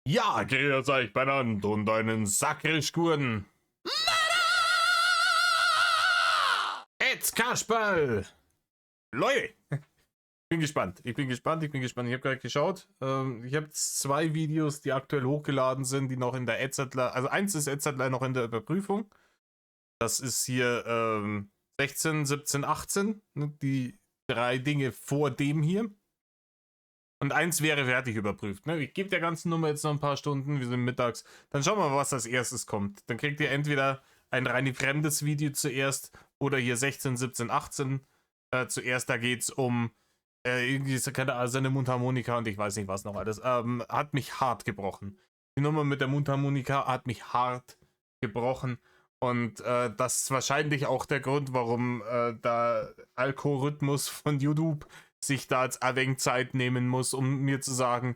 Ja, grüß euch beieinander und einen Sakrischgurten. Jetzt Kasperl! Leute! Ich bin gespannt. Ich habe gerade geschaut. Ich habe 2 Videos, die aktuell hochgeladen sind, die noch in der Adsettler, also eins ist Adsettler noch in der Überprüfung. Das ist hier 16, 17, 18, ne, die 3 Dinge vor dem hier. Und eins wäre fertig überprüft. Ne? Ich gebe der ganzen Nummer jetzt noch ein paar Stunden, wir sind mittags. Dann schauen wir mal, was als erstes kommt. Dann kriegt ihr entweder ein rein fremdes Video zuerst oder hier 16, 17, 18 zuerst. Da geht es um irgendwie seine Mundharmonika und ich weiß nicht was noch alles. Hat mich hart gebrochen. Die Nummer mit der Mundharmonika hat mich hart gebrochen. Und das ist wahrscheinlich auch der Grund, warum der Algorithmus von YouTube sich da jetzt ein wenig Zeit nehmen muss, um mir zu sagen,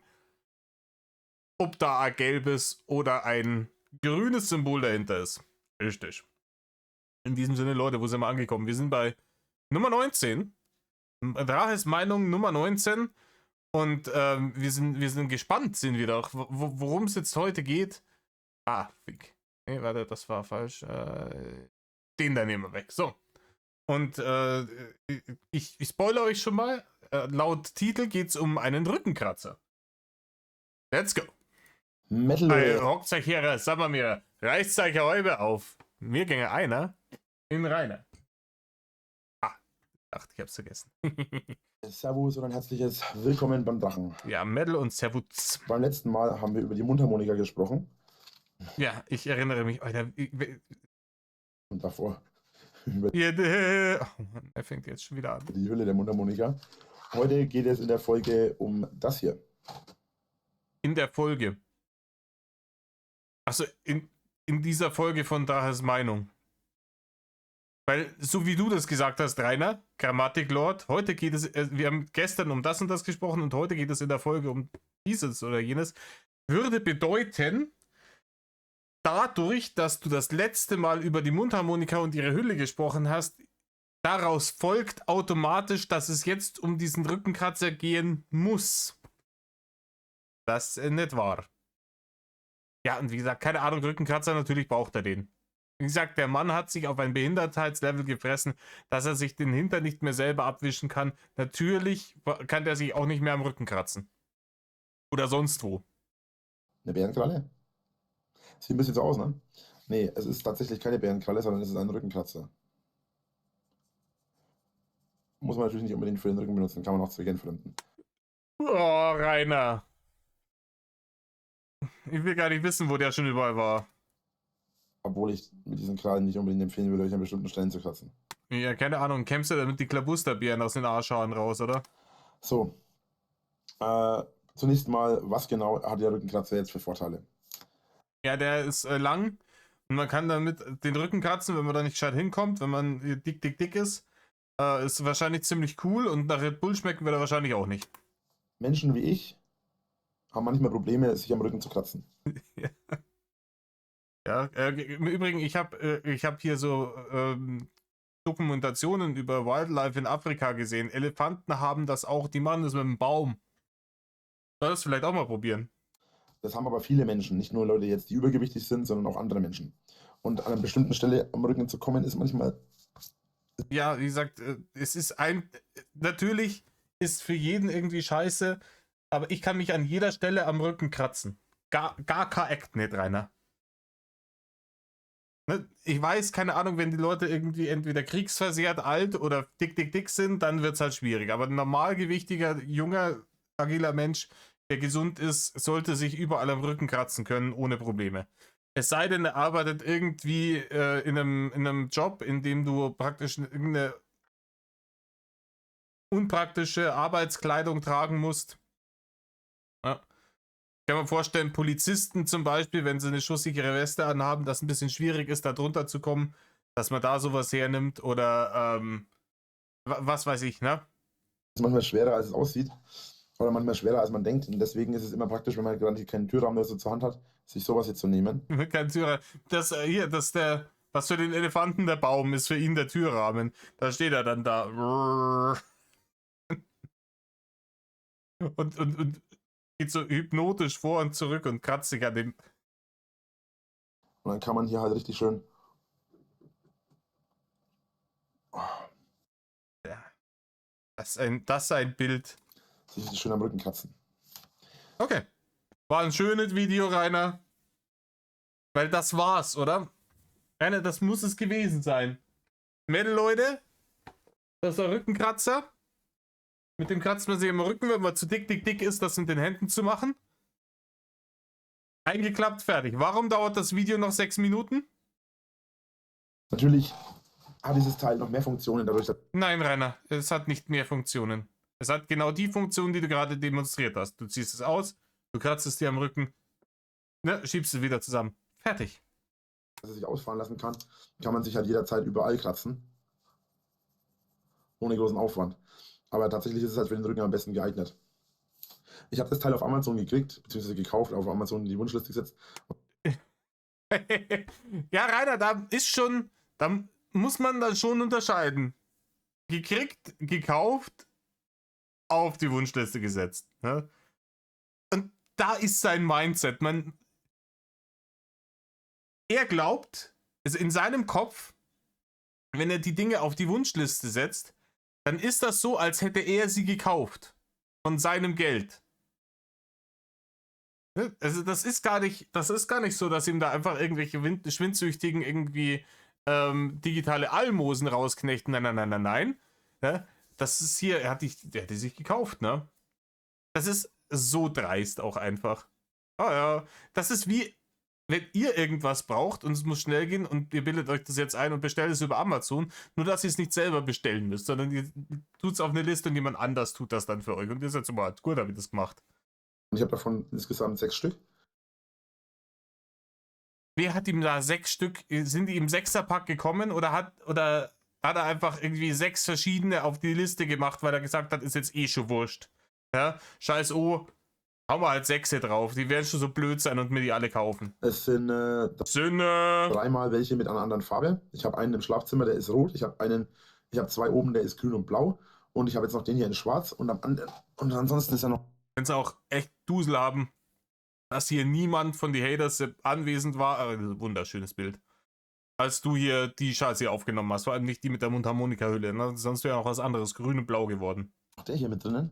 ob da ein gelbes oder ein grünes Symbol dahinter ist. Richtig. In diesem Sinne, Leute, wo sind wir angekommen? Wir sind bei Nummer 19. Draches Meinung Nummer 19. Und wir sind gespannt, sind wir doch, worum es jetzt heute geht. Ah, fick. Nee, warte, das war falsch. Den da nehmen wir weg. So. Und ich spoilere euch schon mal. Laut Titel geht es um einen Rückenkratzer. Let's go. Metal. Hockt euch her, sagen wir mir, reißt euch Räuber auf. Mir ginge einer in Rainer. Ah, dachte, ich hab's vergessen. Servus und ein herzliches Willkommen beim Drachen. Ja, Metal und Servus. Beim letzten Mal haben wir über die Mundharmonika gesprochen. Ja, ich erinnere mich. Alter, Und davor über oh Mann, er fängt jetzt schon wieder an. die Hülle der Mundharmonika. Heute geht es in der Folge um das hier. In der Folge. Achso, in dieser Folge von Draches Meinung. Weil, so wie du das gesagt hast, Rainer, Grammatiklord, heute geht es, wir haben gestern um das und das gesprochen und heute geht es in der Folge um dieses oder jenes, würde bedeuten, dadurch, dass du das letzte Mal über die Mundharmonika und ihre Hülle gesprochen hast, daraus folgt automatisch, dass es jetzt um diesen Rückenkratzer gehen muss. Das ist nicht wahr. Ja, und wie gesagt, keine Ahnung, Rückenkratzer, natürlich braucht er den. Wie gesagt, der Mann hat sich auf ein Behindertheitslevel gefressen, dass er sich den Hintern nicht mehr selber abwischen kann. Natürlich kann der sich auch nicht mehr am Rücken kratzen. Oder sonst wo. Eine Bärenkralle? Sieht ein bisschen so aus, ne? Nee, es ist tatsächlich keine Bärenkralle, sondern es ist ein Rückenkratzer. Muss man natürlich nicht unbedingt für den Rücken benutzen, kann man auch zweckentfremden. Oh, Rainer. Ich will gar nicht wissen, wo der schon überall war. Obwohl ich mit diesen Krallen nicht unbedingt empfehlen würde, euch an bestimmten Stellen zu kratzen. Ja, keine Ahnung. Kämpfst du damit die Klabusterbeeren aus den Arschhaaren raus, oder? So. Zunächst mal, was genau hat der Rückenkratzer jetzt für Vorteile? Ja, der ist lang und man kann damit den Rücken kratzen, wenn man da nicht gescheit hinkommt, wenn man dick ist. Ist wahrscheinlich ziemlich cool und nach Red Bull schmecken wir da wahrscheinlich auch nicht. Menschen wie ich haben manchmal Probleme, sich am Rücken zu kratzen. Ja, im Übrigen, ich hab hier so Dokumentationen über Wildlife in Afrika gesehen. Elefanten haben das auch, die machen das mit einem Baum. Soll das vielleicht auch mal probieren? Das haben aber viele Menschen, nicht nur Leute jetzt, die übergewichtig sind, sondern auch andere Menschen. Und an einer bestimmten Stelle am Rücken zu kommen, ist manchmal... Ja, wie gesagt, es ist natürlich ist für jeden irgendwie scheiße, aber ich kann mich an jeder Stelle am Rücken kratzen. Gar kein Act nicht, Rainer. Ne? Ich weiß, keine Ahnung, wenn die Leute irgendwie entweder kriegsversehrt, alt oder dick sind, dann wird es halt schwierig. Aber ein normalgewichtiger, junger, agiler Mensch, der gesund ist, sollte sich überall am Rücken kratzen können, ohne Probleme. Es sei denn, er arbeitet irgendwie in einem Job, in dem du praktisch irgendeine unpraktische Arbeitskleidung tragen musst. Ja. Ich kann mir vorstellen, Polizisten zum Beispiel, wenn sie eine schusssichere Weste anhaben, dass es ein bisschen schwierig ist, da drunter zu kommen, dass man da sowas hernimmt oder was weiß ich, ne? ist manchmal schwerer, als es aussieht. Oder manchmal schwerer, als man denkt. Und deswegen ist es immer praktisch, wenn man gerade keinen Türrahmen oder so zur Hand hat, sich sowas hier zu nehmen. Kein Türrahmen. Das hier, das der, was für den Elefanten der Baum ist, für ihn der Türrahmen. Da steht er dann da. Und geht so hypnotisch vor und zurück und kratzt sich an dem. Und dann kann man hier halt richtig schön. Ja. Das ist ein Bild. Sich richtig schön am Rücken kratzen. Okay. War ein schönes Video, Rainer. Weil das war's, oder? Rainer, das muss es gewesen sein. Mädel, Leute. Das ist der Rückenkratzer. Mit dem kratzt man sich im Rücken, wenn man zu dick ist, das mit den Händen zu machen. Eingeklappt, fertig. Warum dauert das Video noch 6 Minuten? Natürlich hat dieses Teil noch mehr Funktionen dadurch, dass Nein, Rainer, es hat nicht mehr Funktionen. Es hat genau die Funktion, die du gerade demonstriert hast. Du ziehst es aus, du kratzt es dir am Rücken, ne, schiebst es wieder zusammen. Fertig. es sich ausfahren lassen kann, kann man sich halt jederzeit überall kratzen. Ohne großen Aufwand. Aber tatsächlich ist es halt für den Rücken am besten geeignet. Ich habe das Teil auf Amazon gekriegt, beziehungsweise gekauft, auf Amazon in die Wunschliste gesetzt. Ja, Rainer, da ist schon, da muss man dann schon unterscheiden. Gekriegt, gekauft, auf die Wunschliste gesetzt. Ne? Und da ist sein Mindset. Er glaubt, also in seinem Kopf, wenn er die Dinge auf die Wunschliste setzt, dann ist das so, als hätte er sie gekauft. Von seinem Geld. Also das ist gar nicht so, dass ihm da einfach irgendwelche Schwindsüchtigen irgendwie digitale Almosen rausknechten. Nein. Ja, das ist hier, der hat die sich gekauft, ne? Das ist so dreist auch einfach. Oh ja, das ist wie, wenn ihr irgendwas braucht und es muss schnell gehen und ihr bildet euch das jetzt ein und bestellt es über Amazon, nur dass ihr es nicht selber bestellen müsst, sondern ihr tut es auf eine Liste und jemand anders tut das dann für euch. Und ihr seid so, mal, gut, habe ich das gemacht. Und ich habe davon insgesamt 6 Stück. Wer hat ihm da 6 Stück, sind die im 6er-Pack gekommen oder hat er einfach irgendwie 6 verschiedene auf die Liste gemacht, weil er gesagt hat, ist jetzt eh schon wurscht. Ja, scheiß hauen wir halt 6 drauf, die werden schon so blöd sein und mir die alle kaufen. Es sind dreimal welche mit einer anderen Farbe. Ich habe einen im Schlafzimmer, der ist rot. Ich habe 2 oben, der ist grün und blau. Und ich habe jetzt noch den hier in schwarz. Und ansonsten ist er noch. Wenn sie auch echt Dusel haben, dass hier niemand von den Haters anwesend war. Wunderschönes Bild. Als du hier die Scheiße hier aufgenommen hast. Vor allem nicht die mit der Mundharmonika-Hülle. Ne? Sonst wäre auch was anderes. Grün und blau geworden. Der hier mit drinnen.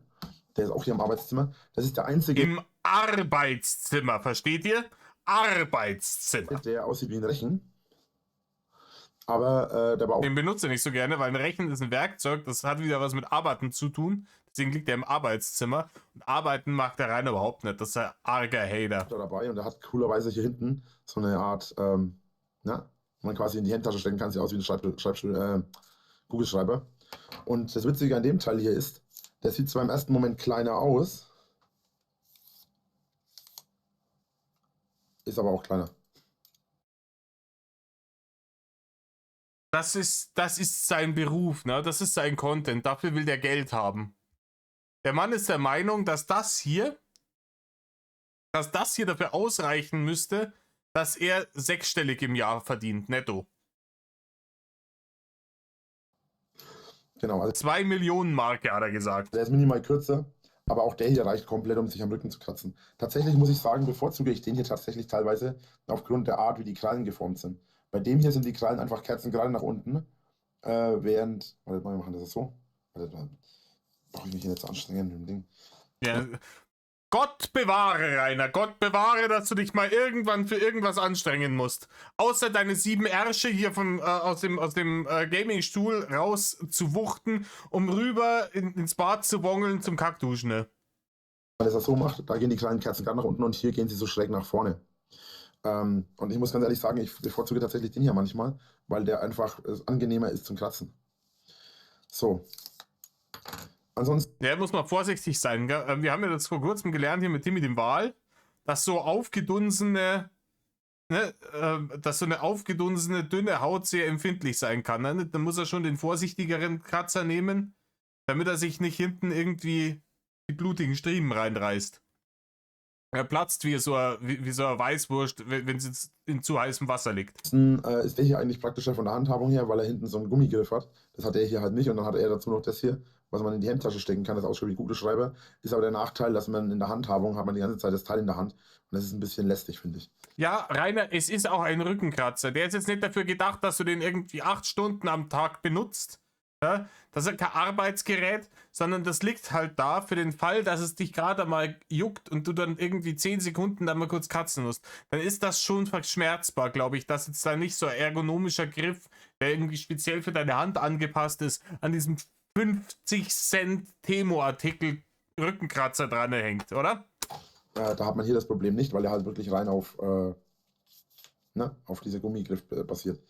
Der ist auch hier im Arbeitszimmer. Das ist der einzige. Im Arbeitszimmer, versteht ihr? Arbeitszimmer. Der aussieht wie ein Rechen. Aber der war auch. Den benutze ich nicht so gerne, weil ein Rechen ist ein Werkzeug. Das hat wieder was mit Arbeiten zu tun. Deswegen liegt er im Arbeitszimmer. Und Arbeiten mag der Reiner überhaupt nicht. Das ist ein arger Hater. Dabei und der hat coolerweise hier hinten so eine Art, man quasi in die Handtasche stecken kann, sieht aus wie ein Kugelschreiber. Und das Witzige an dem Teil hier ist, der sieht zwar im ersten Moment kleiner aus, ist aber auch kleiner. Das ist sein Beruf, ne? Das ist sein Content. Dafür will der Geld haben. Der Mann ist der Meinung, dass das hier dafür ausreichen müsste, dass er 6-stellig im Jahr verdient, netto. Genau. Also 2 Millionen Marke, hat er gesagt. der ist minimal kürzer, aber auch der hier reicht komplett, um sich am Rücken zu kratzen. Tatsächlich muss ich sagen, bevorzuge ich den hier tatsächlich teilweise aufgrund der Art, wie die Krallen geformt sind. Bei dem hier sind die Krallen einfach kerzengerade nach unten, während, warte mal, wir machen das so. Warte mal, brauche ich mich hier nicht so anstrengen mit dem Ding. Ja. Gott bewahre, Rainer, Gott bewahre, dass du dich mal irgendwann für irgendwas anstrengen musst. Außer deine 7 Ärsche hier aus dem Gaming-Stuhl raus zu wuchten, um rüber ins Bad zu wongeln zum Kackduschen. Ne? Wenn er das so macht, da gehen die kleinen Kerzen gerade nach unten und hier gehen sie so schräg nach vorne. Und ich muss ganz ehrlich sagen, ich bevorzuge tatsächlich den hier manchmal, weil der einfach angenehmer ist zum Kratzen. So. Ansonsten. Ja, muss man vorsichtig sein. Gell? Wir haben ja das vor kurzem gelernt hier mit Timmy dem Wal, dass so aufgedunsene, dass so eine aufgedunsene, dünne Haut sehr empfindlich sein kann. Ne? Dann muss er schon den vorsichtigeren Kratzer nehmen, damit er sich nicht hinten irgendwie die blutigen Striemen reinreißt. Er platzt wie so eine Weißwurst, wenn es in zu heißem Wasser liegt. Ist der hier eigentlich praktischer von der Handhabung her, weil er hinten so einen Gummigriff hat. Das hat er hier halt nicht und dann hat er dazu noch das hier, was man in die Hemdtasche stecken kann, das ausschaut wie ein Kugelschreiber. Ist aber der Nachteil, dass man in der Handhabung hat man die ganze Zeit das Teil in der Hand. Und das ist ein bisschen lästig, finde ich. Ja, Rainer, es ist auch ein Rückenkratzer. Der ist jetzt nicht dafür gedacht, dass du den irgendwie 8 Stunden am Tag benutzt. Ja? Das ist kein Arbeitsgerät, sondern das liegt halt da für den Fall, dass es dich gerade mal juckt und du dann irgendwie 10 Sekunden da mal kurz kratzen musst. Dann ist das schon verschmerzbar, glaube ich, dass jetzt da nicht so ein ergonomischer Griff, der irgendwie speziell für deine Hand angepasst ist, an diesem 50 Cent Temo-Artikel Rückenkratzer dran hängt, oder? Da hat man hier das Problem nicht, weil er halt wirklich rein auf diese Gummigriff basiert.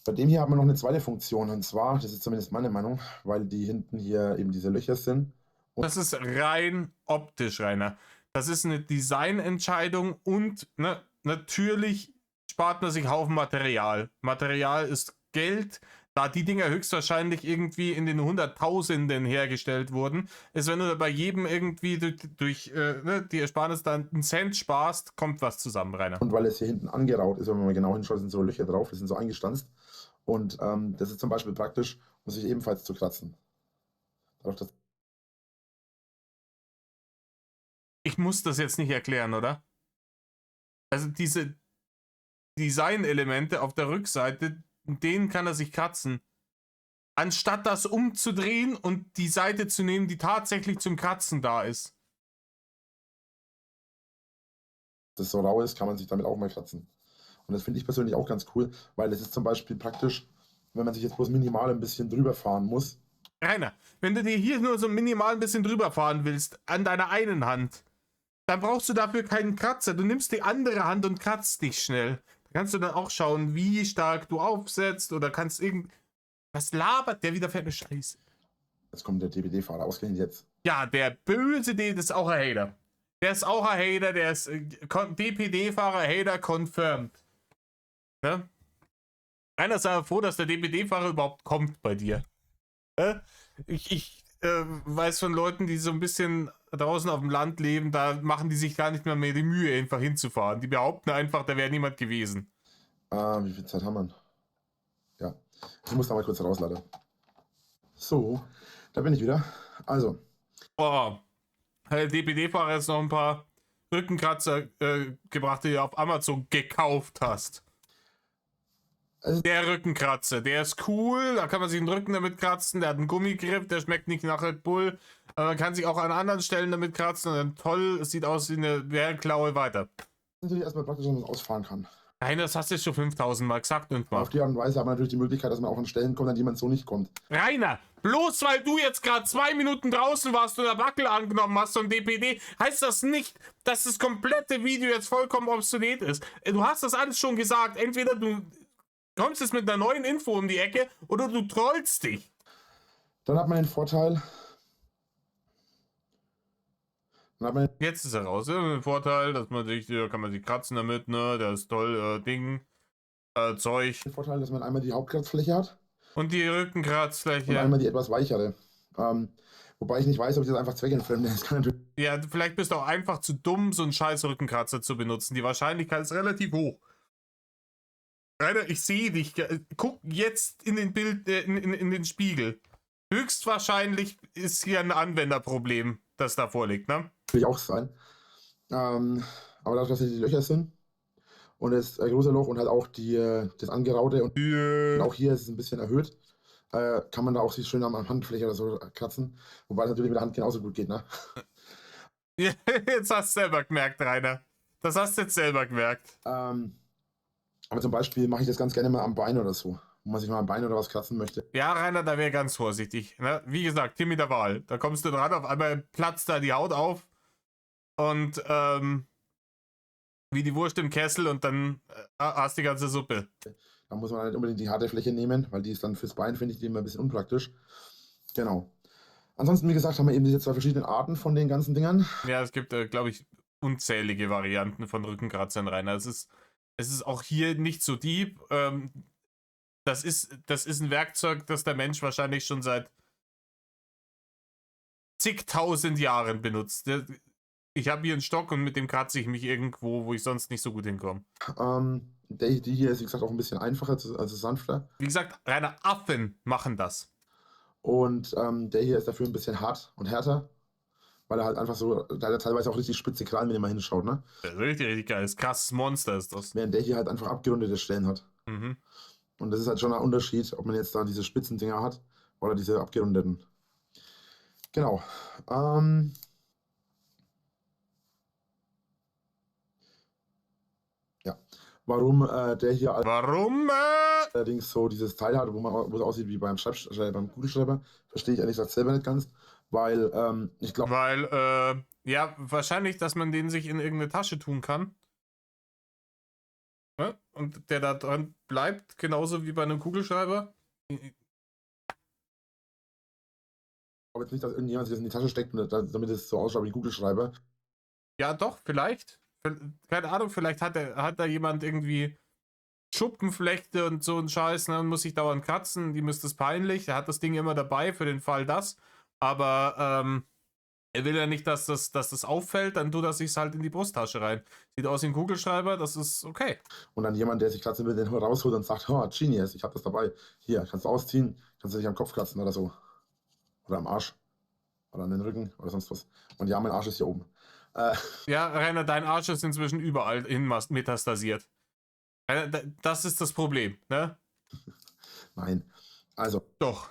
Bei dem hier hat man noch eine zweite Funktion, und zwar, das ist zumindest meine Meinung, weil die hinten hier eben diese Löcher sind. Das ist rein optisch, Rainer. Das ist eine Designentscheidung und ne, natürlich spart man sich Haufen Material. Material ist Geld. Da die Dinger höchstwahrscheinlich irgendwie in den Hunderttausenden hergestellt wurden, ist, wenn du bei jedem irgendwie durch die Ersparnis dann einen Cent sparst, kommt was zusammen, Rainer. Und weil es hier hinten angeraut ist, wenn man mal genau hinschaut, sind so Löcher drauf, die sind so eingestanzt. Und das ist zum Beispiel praktisch, um sich ebenfalls zu kratzen. Dadurch, dass Ich muss das jetzt nicht erklären, oder? Also diese Designelemente auf der Rückseite, denen kann er sich kratzen. Anstatt das umzudrehen und die Seite zu nehmen, die tatsächlich zum Kratzen da ist. das so rau ist, kann man sich damit auch mal kratzen. Und das finde ich persönlich auch ganz cool, weil es ist zum Beispiel praktisch, wenn man sich jetzt bloß minimal ein bisschen drüber fahren muss. Rainer, wenn du dir hier nur so minimal ein bisschen drüber fahren willst, an deiner einen Hand, dann brauchst du dafür keinen Kratzer. Du nimmst die andere Hand und kratzt dich schnell. Da kannst du dann auch schauen, wie stark du aufsetzt oder kannst irgend... Was labert der wieder für eine Scheiße? Jetzt kommt der DPD-Fahrer, ausgerechnet jetzt. Ja, der böse D, das ist auch ein Hater. Der ist auch ein Hater, der ist DPD-Fahrer, Hater confirmed. Ne? Einer ist aber froh, dass der DPD-Fahrer überhaupt kommt bei dir. Ich weiß von Leuten, die so ein bisschen draußen auf dem Land leben, da machen die sich gar nicht mehr die Mühe, einfach hinzufahren. Die behaupten einfach, da wäre niemand gewesen. Wie viel Zeit haben wir? Ja, ich muss da mal kurz raus, leider. So, da bin ich wieder. Also. Oh, der DPD-Fahrer jetzt noch ein paar Rückenkratzer gebracht, die du auf Amazon gekauft hast. Also, Der Rückenkratzer, der ist cool, da kann man sich den Rücken damit kratzen, der hat einen Gummigriff, der schmeckt nicht nach Red Bull, aber man kann sich auch an anderen Stellen damit kratzen und dann toll, es sieht aus wie eine Bärenklaue weiter. natürlich erstmal praktisch, dass man ausfahren kann. Nein, das hast du jetzt schon 5000 Mal gesagt und mal. Auf die Art und Weise hat man natürlich die Möglichkeit, dass man auch an Stellen kommt, an die man so nicht kommt. Rainer, bloß weil du jetzt gerade 2 Minuten draußen warst und der Wackel angenommen hast und DPD, heißt das nicht, dass das komplette Video jetzt vollkommen obsolet ist. Du hast das alles schon gesagt, entweder du kommst jetzt mit einer neuen Info um die Ecke oder du trollst dich. Dann hat man den Vorteil. Jetzt ist er raus. Der Vorteil, dass man sich, da kann man sich kratzen damit, ne? Das ist toll, Ding, Zeug. Den Vorteil, dass man einmal die Hauptkratzfläche hat. Und die Rückenkratzfläche. Und einmal die etwas weichere. Wobei ich nicht weiß, ob ich das einfach zweckentfremde. Das kann natürlich. Ja, vielleicht bist du auch einfach zu dumm, so einen scheiß Rückenkratzer zu benutzen. Die Wahrscheinlichkeit ist relativ hoch. Rainer, ich sehe dich. Guck jetzt in den in den Spiegel. Höchstwahrscheinlich ist hier ein Anwenderproblem, das da vorliegt, ne? Natürlich auch sein. Aber dadurch, dass hier die Löcher sind und das große Loch und halt auch das Angeraute und auch hier ist es ein bisschen erhöht, kann man da auch sich schön am Handfläche oder so kratzen. Wobei es natürlich mit der Hand genauso gut geht, ne? Ja, jetzt hast du selber gemerkt, Rainer. Das hast du jetzt selber gemerkt. Aber zum Beispiel mache ich das ganz gerne mal am Bein oder so. Wo man sich mal am Bein oder was kratzen möchte. Ja, Rainer, da wäre ganz vorsichtig. Ne? Wie gesagt, Timmy der Wahl. Da kommst du dran, auf einmal platzt da die Haut auf. Und wie die Wurst im Kessel und dann hast die ganze Suppe. Da muss man nicht unbedingt die harte Fläche nehmen, weil die ist dann fürs Bein, finde ich, die immer ein bisschen unpraktisch. Genau. Ansonsten, wie gesagt, haben wir eben diese 2 verschiedenen Arten von den ganzen Dingern. Ja, es gibt, glaube ich, unzählige Varianten von Rückenkratzern, Rainer. Es ist auch hier nicht so deep. Das ist ein Werkzeug, das der Mensch wahrscheinlich schon seit zigtausend Jahren benutzt. Ich habe hier einen Stock und mit dem kratze ich mich irgendwo, wo ich sonst nicht so gut hinkomme. Die hier ist, wie gesagt, auch ein bisschen einfacher, also sanfter. Wie gesagt, Rainer, Affen machen das. Und der hier ist dafür ein bisschen hart und härter, weil er halt einfach so, da hat er teilweise auch richtig spitze Krallen, wenn ihr mal hinschaut, ne? Das ist richtig, richtig geil. Das ist ein krasses Monster ist das. Während der hier halt einfach abgerundete Stellen hat. Mhm. Und das ist halt schon ein Unterschied, ob man jetzt da diese spitzen Dinger hat oder diese abgerundeten. Genau. Ja. Warum der hier Warum? allerdings so dieses Teil hat, wo es aussieht wie beim beim Kugelschreiber, verstehe ich ehrlich gesagt selber nicht ganz, weil ich glaube, Weil, ja, wahrscheinlich, dass man den sich in irgendeine Tasche tun kann. Ne? Und der da dran bleibt, genauso wie bei einem Kugelschreiber. jetzt nicht, dass irgendjemand sich das in die Tasche steckt, damit es so ausschaut wie ein Kugelschreiber. Ja, doch, vielleicht. Keine Ahnung, vielleicht hat da jemand irgendwie Schuppenflechte und so ein Scheiß, ne, und muss sich dauernd kratzen. Die ist das peinlich. Er hat das Ding immer dabei für den Fall das. Aber er will ja nicht, dass das auffällt, dann tut er sich halt in die Brusttasche rein. Sieht aus wie ein Kugelschreiber, das ist okay. Und dann jemand, der sich kratzen will, den rausholt und sagt, oh, Genius, ich habe das dabei. Hier, kannst du ausziehen, kannst du dich am Kopf kratzen oder so. Oder am Arsch. Oder an den Rücken oder sonst was. Und ja, mein Arsch ist hier oben. Ja, Rainer, dein Arsch ist inzwischen überall hin metastasiert. Das ist das Problem, ne? Nein. Also, Doch.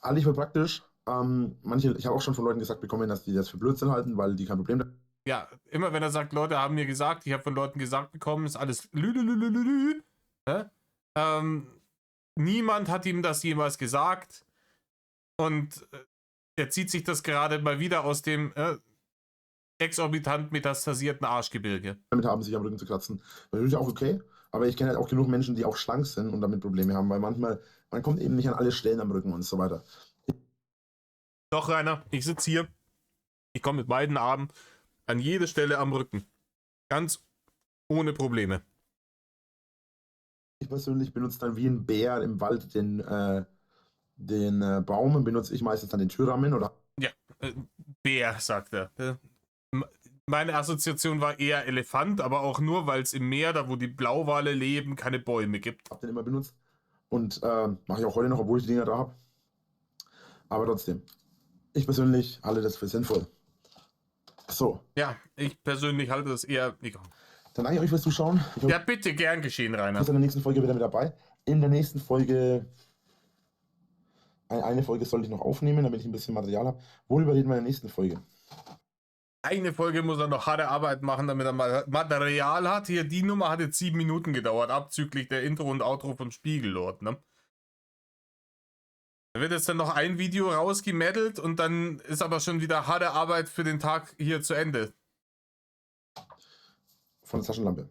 halte ich für praktisch. Ich habe auch schon von Leuten gesagt bekommen, dass die das für Blödsinn halten, weil die kein Problem damit Ja, immer wenn er sagt, Leute haben mir gesagt, ich habe von Leuten gesagt bekommen, ist alles lülülülülü. Ne? Niemand hat ihm das jemals gesagt. Und er zieht sich das gerade mal wieder aus dem exorbitant metastasierten Arschgebirge. haben, sich am Rücken zu kratzen. Natürlich auch okay, aber ich kenne halt auch genug Menschen, die auch schlank sind und damit Probleme haben, weil manchmal, man kommt eben nicht an alle Stellen am Rücken und so weiter. Doch, Rainer, ich sitze hier. Ich komme mit beiden Armen an jede Stelle am Rücken. Ganz ohne Probleme. Ich persönlich benutze dann wie ein Bär im Wald den Baum, benutze ich meistens dann den Türrahmen oder. Ja, Bär, sagt er. Meine Assoziation war eher Elefant, aber auch nur, weil es im Meer, da wo die Blauwale leben, keine Bäume gibt. Hab den immer benutzt und mache ich auch heute noch, obwohl ich die Dinger da habe. Aber trotzdem, ich persönlich halte das für sinnvoll. So. Ja, ich persönlich halte das eher. Dann danke ich euch fürs Zuschauen. Ja, bitte, gern geschehen, Rainer. Ich bin in der nächsten Folge wieder mit dabei. In der nächsten Folge, eine Folge sollte ich noch aufnehmen, damit ich ein bisschen Material habe. Worüber reden wir in der nächsten Folge? Eine Folge muss er noch harte Arbeit machen, damit er mal Material hat. Hier, die Nummer hat jetzt 7 Minuten gedauert, abzüglich der Intro und Outro vom Spiegellord, ne? Da wird jetzt dann noch ein Video rausgemeddelt und dann ist aber schon wieder harte Arbeit für den Tag hier zu Ende. Von der Taschenlampe.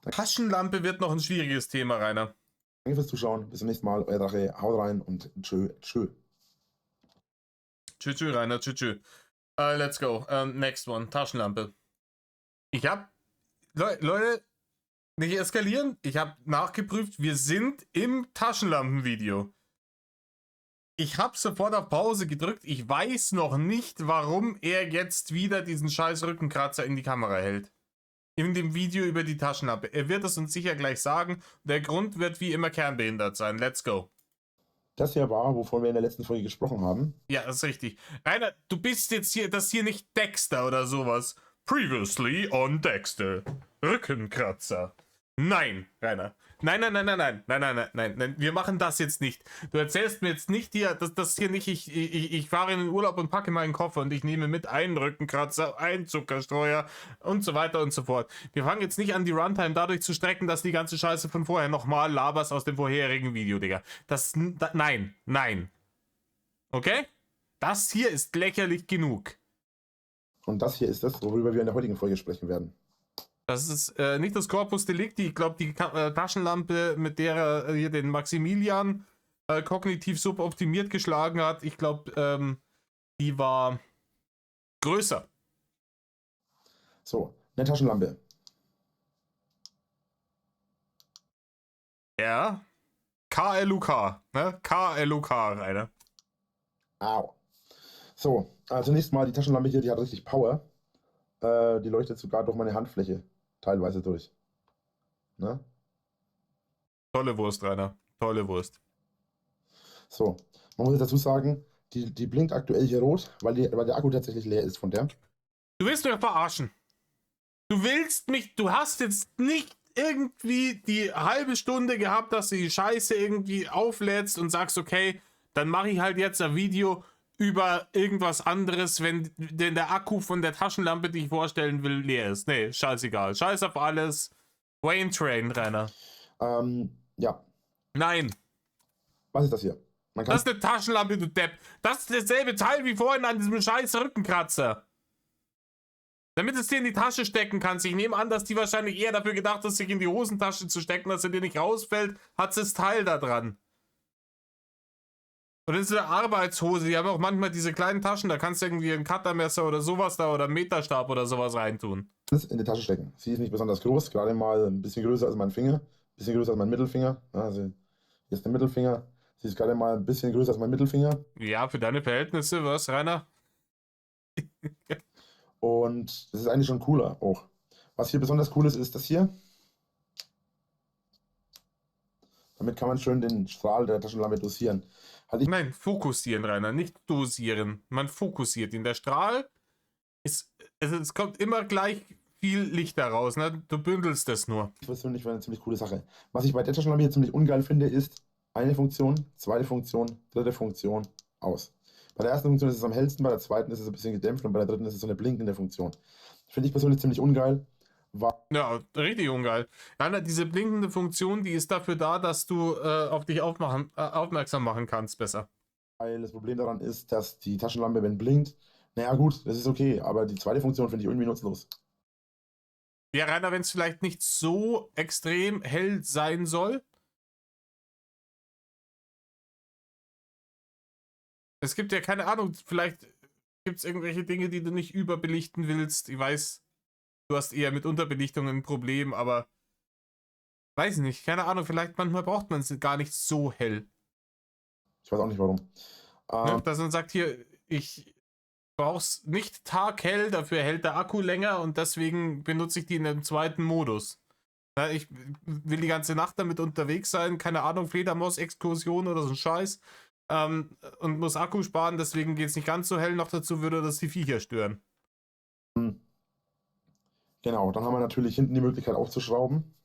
Taschenlampe wird noch ein schwieriges Thema, Rainer. Danke fürs Zuschauen. Bis zum nächsten Mal. Euer Drache. Haut rein und tschö, tschö. Tschüss, Rainer, tschüss. Let's go. Next one. Taschenlampe. Ich hab. Leute, nicht eskalieren. Ich hab nachgeprüft, wir sind im Taschenlampenvideo. Ich hab sofort auf Pause gedrückt. Ich weiß noch nicht, warum er jetzt wieder diesen scheiß Rückenkratzer in die Kamera hält. In dem Video über die Taschenlampe. Er wird es uns sicher gleich sagen. Der Grund wird wie immer kernbehindert sein. Let's go. Das hier war, wovon wir in der letzten Folge gesprochen haben. Ja, das ist richtig. Rainer, du bist jetzt hier, das hier nicht Dexter oder sowas. Previously on Dexter. Rückenkratzer. Nein, Rainer. Nein. Wir machen das jetzt nicht. Du erzählst mir jetzt nicht hier, das hier nicht, ich fahre in den Urlaub und packe meinen Koffer und ich nehme mit einen Rückenkratzer, einen Zuckerstreuer und so weiter und so fort. Wir fangen jetzt nicht an, die Runtime dadurch zu strecken, dass die ganze Scheiße von vorher nochmal laberst aus dem vorherigen Video, Digga. Nein. Okay? Das hier ist lächerlich genug. Und das hier ist das, worüber wir in der heutigen Folge sprechen werden. Das ist nicht das Corpus Delicti. Ich glaube, die Taschenlampe, mit der er hier den Maximilian kognitiv suboptimiert geschlagen hat, ich glaube, die war größer. So, eine Taschenlampe. Ja. KLUK, ne? KLUK, Rainer. Au. So, zunächst mal die Taschenlampe hier, die hat richtig Power. Die leuchtet sogar durch meine Handfläche teilweise durch. Ne? Tolle Wurst, Rainer. Tolle Wurst. So, Man muss jetzt dazu sagen, die blinkt aktuell hier rot, weil der Akku tatsächlich leer ist von der. Du willst mich verarschen. Du willst mich, du hast jetzt nicht irgendwie die halbe Stunde gehabt, dass du die Scheiße irgendwie auflädst und sagst, okay, dann mache ich halt jetzt ein Video über irgendwas anderes, wenn denn der Akku von der Taschenlampe, die ich vorstellen will, leer ist. Nee, scheißegal. Scheiß auf alles. Wayne Train, Rainer. Ja. Nein. Was ist das hier? Das ist eine Taschenlampe, du Depp. Das ist dasselbe Teil wie vorhin an diesem scheiß Rückenkratzer. Damit es dir in die Tasche stecken kannst. Ich nehme an, dass die wahrscheinlich eher dafür gedacht ist, sich in die Hosentasche zu stecken, dass er dir nicht rausfällt, hat sie das Teil da dran. Und das ist eine Arbeitshose. Die haben auch manchmal diese kleinen Taschen, da kannst du irgendwie ein Cuttermesser oder sowas da oder einen Meterstab oder sowas reintun. In die Tasche stecken. Sie ist nicht besonders groß, gerade mal ein bisschen größer als mein Finger, ein bisschen größer als mein Mittelfinger. Also hier ist der Mittelfinger. Sie ist gerade mal ein bisschen größer als mein Mittelfinger. Ja, für deine Verhältnisse, was, Rainer? Und das ist eigentlich schon cooler auch. Was hier besonders cool ist, ist das hier. Damit kann man schön den Strahl der Taschenlampe dosieren. Nein, fokussieren, Rainer, nicht dosieren. Man fokussiert ihn. Der Strahl ist, also es kommt immer gleich viel Licht daraus, ne? Du bündelst das nur. Ich persönlich finde eine ziemlich coole Sache. Was ich bei der Taschenlampe hier ziemlich ungeil finde, ist eine Funktion, zweite Funktion, dritte Funktion, aus. Bei der ersten Funktion ist es am hellsten, bei der zweiten ist es ein bisschen gedämpft und bei der dritten ist es so eine blinkende Funktion. Finde ich persönlich ziemlich ungeil. Ja, richtig ungeil. Rainer, diese blinkende Funktion, die ist dafür da, dass du auf dich aufmerksam machen kannst, besser. Weil das Problem daran ist, dass die Taschenlampe, wenn blinkt, naja gut, das ist okay, aber die zweite Funktion finde ich irgendwie nutzlos. Ja, Rainer, wenn es vielleicht nicht so extrem hell sein soll. Es gibt ja keine Ahnung, vielleicht gibt es irgendwelche Dinge, die du nicht überbelichten willst. Ich weiß, du hast eher mit Unterbelichtung ein Problem, aber weiß nicht, keine Ahnung, vielleicht manchmal braucht man es gar nicht so hell. Ich weiß auch nicht warum. Ne? Dass man sagt, hier, ich brauch's nicht taghell, dafür hält der Akku länger und deswegen benutze ich die in einem zweiten Modus. Ja, ich will die ganze Nacht damit unterwegs sein, keine Ahnung, Fledermaus-Exkursion oder so ein Scheiß. Und muss Akku sparen, deswegen geht es nicht ganz so hell. Noch dazu würde das die Viecher stören. Genau, dann haben wir natürlich hinten die Möglichkeit aufzuschrauben.